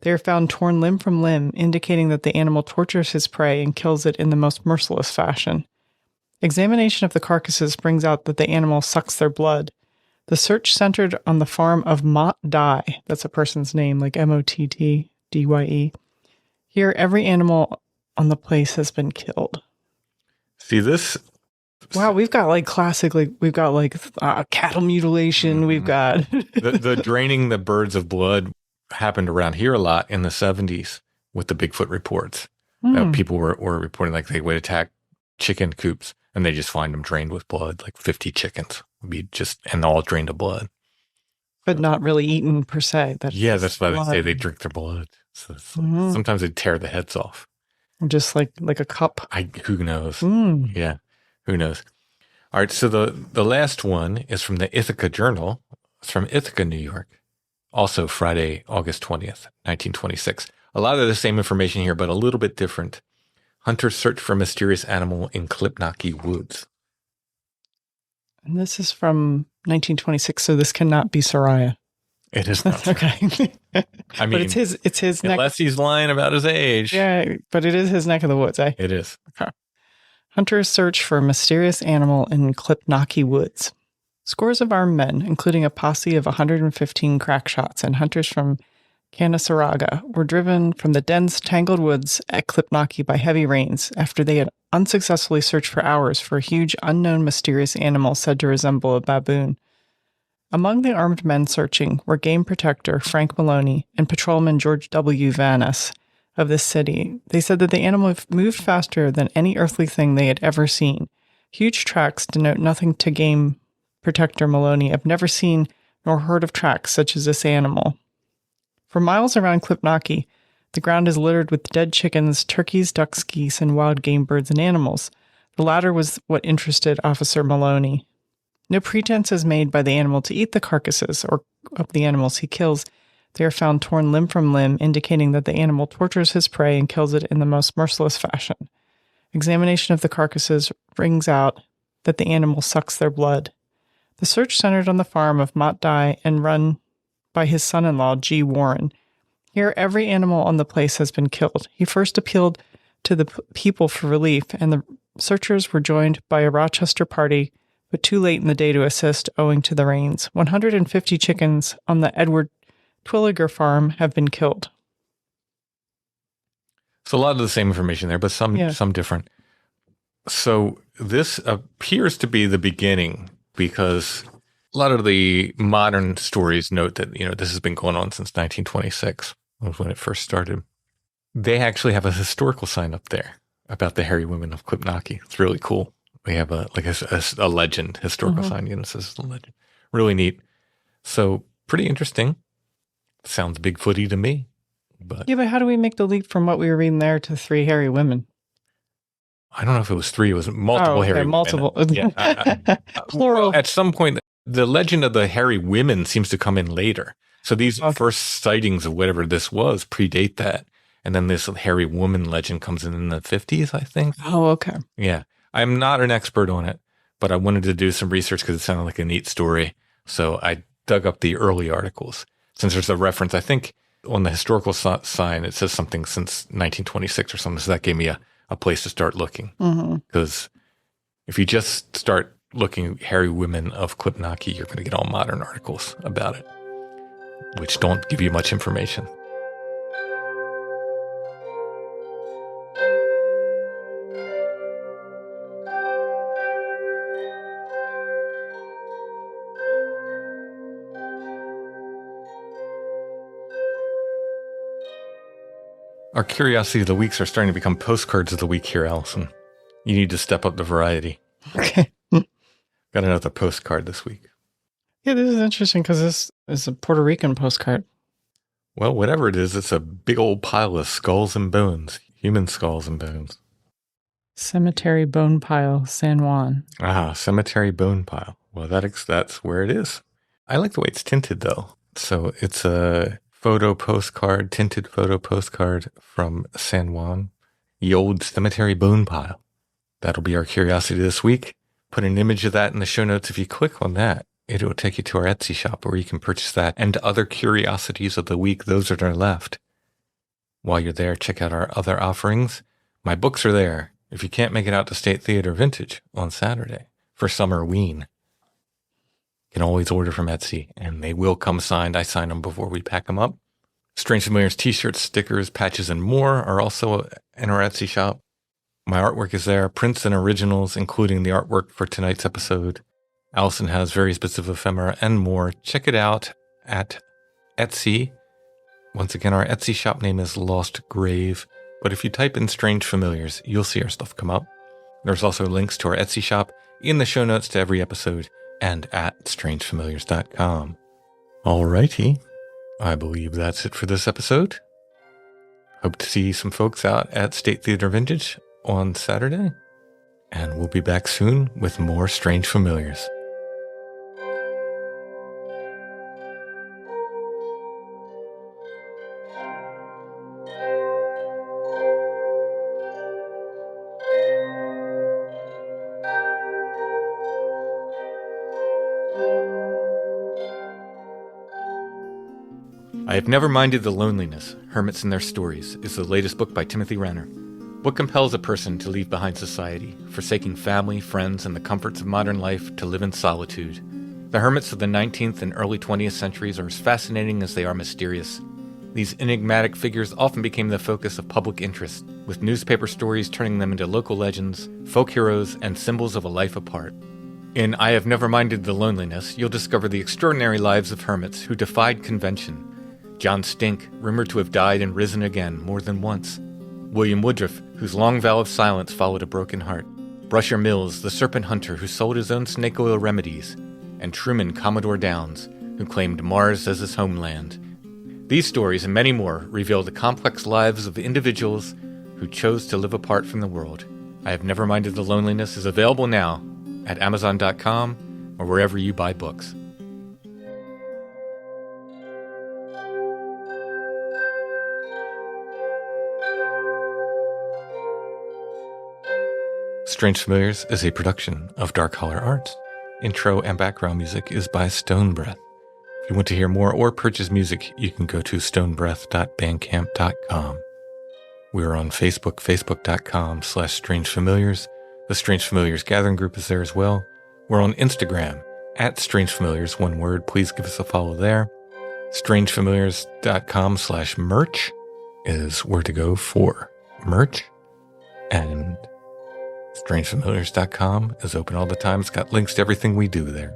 They are found torn limb from limb, indicating that the animal tortures his prey and kills it in the most merciless fashion. Examination of the carcasses brings out that the animal sucks their blood. The search centered on the farm of Mott Dye. That's a person's name, like Mottdye. Here, every animal on the place has been killed. See this? Wow, we've got like classic, like we've got like cattle mutilation. We've got the draining the birds of blood happened around here a lot in the 70s with the Bigfoot reports. People were reporting like they would attack chicken coops and they just find them drained with blood, like 50 chickens would be and all drained of blood. But not really eaten per se. That's why they say they drink their blood. So it's like, sometimes they tear the heads off. Just like a cup. Who knows? Yeah, who knows? All right, so the last one is from the Ithaca Journal. It's from Ithaca, New York. Also Friday, August 20th, 1926. A lot of the same information here, but a little bit different. Hunters search for mysterious animal in Klipnaki woods. And this is from 1926, so this cannot be Soraya. It is not. Okay. I mean, but it's his neck. Unless he's lying about his age. Yeah, but it is his neck of the woods, eh? It is. Okay. Hunters search for a mysterious animal in Klipnaki woods. Scores of armed men, including a posse of 115 crack shots and hunters from Canaseraga, were driven from the dense, tangled woods at Klipnaki by heavy rains after they had unsuccessfully searched for hours for a huge, unknown, mysterious animal said to resemble a baboon. Among the armed men searching were game protector Frank Maloney and patrolman George W. Vanis of this city. They said that the animal moved faster than any earthly thing they had ever seen. Huge tracks denote nothing to game protector Maloney. I've never seen nor heard of tracks such as this animal. For miles around Klipnaki, the ground is littered with dead chickens, turkeys, ducks, geese, and wild game birds and animals. The latter was what interested Officer Maloney. No pretense is made by the animal to eat the carcasses or of the animals he kills. They are found torn limb from limb, indicating that the animal tortures his prey and kills it in the most merciless fashion. Examination of the carcasses brings out that the animal sucks their blood. The search centered on the farm of Mott Dye and run by his son-in-law, G. Warren. Here, every animal on the place has been killed. He first appealed to the people for relief, and the searchers were joined by a Rochester party, but too late in the day to assist owing to the rains. 150 chickens on the Edward Twilliger farm have been killed. So a lot of the same information there, but some different. So this appears to be the beginning because a lot of the modern stories note that, this has been going on since 1926 was when it first started. They actually have a historical sign up there about the hairy women of Klipnaki. It's really cool. We have a legend, historical sign. It says a legend. Really neat. So pretty interesting. Sounds Bigfooty to me. But how do we make the leap from what we were reading there to 3 hairy women? I don't know if it was 3. It was multiple hairy multiple. women. Yeah, Plural. At some point, the legend of the hairy women seems to come in later. So these first sightings of whatever this was predate that. And then this hairy woman legend comes in the 50s, I think. Oh, okay. Yeah. I'm not an expert on it, but I wanted to do some research because it sounded like a neat story. So I dug up the early articles. Since there's a reference, I think on the historical sign, it says something since 1926 or something. So that gave me a place to start looking. Because if you just start looking at hairy women of Klipnaki, you're going to get all modern articles about it, which don't give you much information. Our Curiosity of the Weeks are starting to become postcards of the week here, Allison. You need to step up the variety. Okay. Got another postcard this week. Yeah, this is interesting because this is a Puerto Rican postcard. Well, whatever it is, it's a big old pile of skulls and bones. Human skulls and bones. Cemetery Bone Pile, San Juan. Cemetery Bone Pile. Well, that's where it is. I like the way it's tinted, though. So it's a tinted photo postcard from San Juan, the old cemetery bone pile. That'll be our curiosity this week. Put an image of that in the show notes. If you click on that, it will take you to our Etsy shop where you can purchase that and other curiosities of the week, those that are left. While you're there, check out our other offerings. My books are there if you can't make it out to State Theater Vintage on Saturday for Summer Ween. You can always order from Etsy, and they will come signed. I sign them before we pack them up. Strange Familiars t-shirts, stickers, patches, and more are also in our Etsy shop. My artwork is there, prints and originals, including the artwork for tonight's episode. Allison has various bits of ephemera and more. Check it out at Etsy. Once again, our Etsy shop name is Lost Grave, but if you type in Strange Familiars, you'll see our stuff come up. There's also links to our Etsy shop in the show notes to every episode and at strangefamiliars.com. Alrighty, I believe that's it for this episode. Hope to see some folks out at State Theater Vintage on Saturday, and we'll be back soon with more Strange Familiars. I Have Never Minded the Loneliness, Hermits and Their Stories, is the latest book by Timothy Renner. What compels a person to leave behind society, forsaking family, friends, and the comforts of modern life to live in solitude? The hermits of the 19th and early 20th centuries are as fascinating as they are mysterious. These enigmatic figures often became the focus of public interest, with newspaper stories turning them into local legends, folk heroes, and symbols of a life apart. In I Have Never Minded the Loneliness, you'll discover the extraordinary lives of hermits who defied convention. John Stink, rumored to have died and risen again more than once. William Woodruff, whose long vow of silence followed a broken heart. Brusher Mills, the serpent hunter who sold his own snake oil remedies. And Truman Commodore Downs, who claimed Mars as his homeland. These stories and many more reveal the complex lives of individuals who chose to live apart from the world. I Have Never Minded the Loneliness is available now at Amazon.com or wherever you buy books. Strange Familiars is a production of Dark Holler Arts. Intro and background music is by Stone Breath. If you want to hear more or purchase music, you can go to stonebreath.bandcamp.com. We're on Facebook, facebook.com/strangefamiliars. The Strange Familiars Gathering Group is there as well. We're on Instagram, @strangefamiliars, one word. Please give us a follow there. strangefamiliars.com/merch is where to go for merch. And strangefamiliars.com is open all the time. It's got links to everything we do there.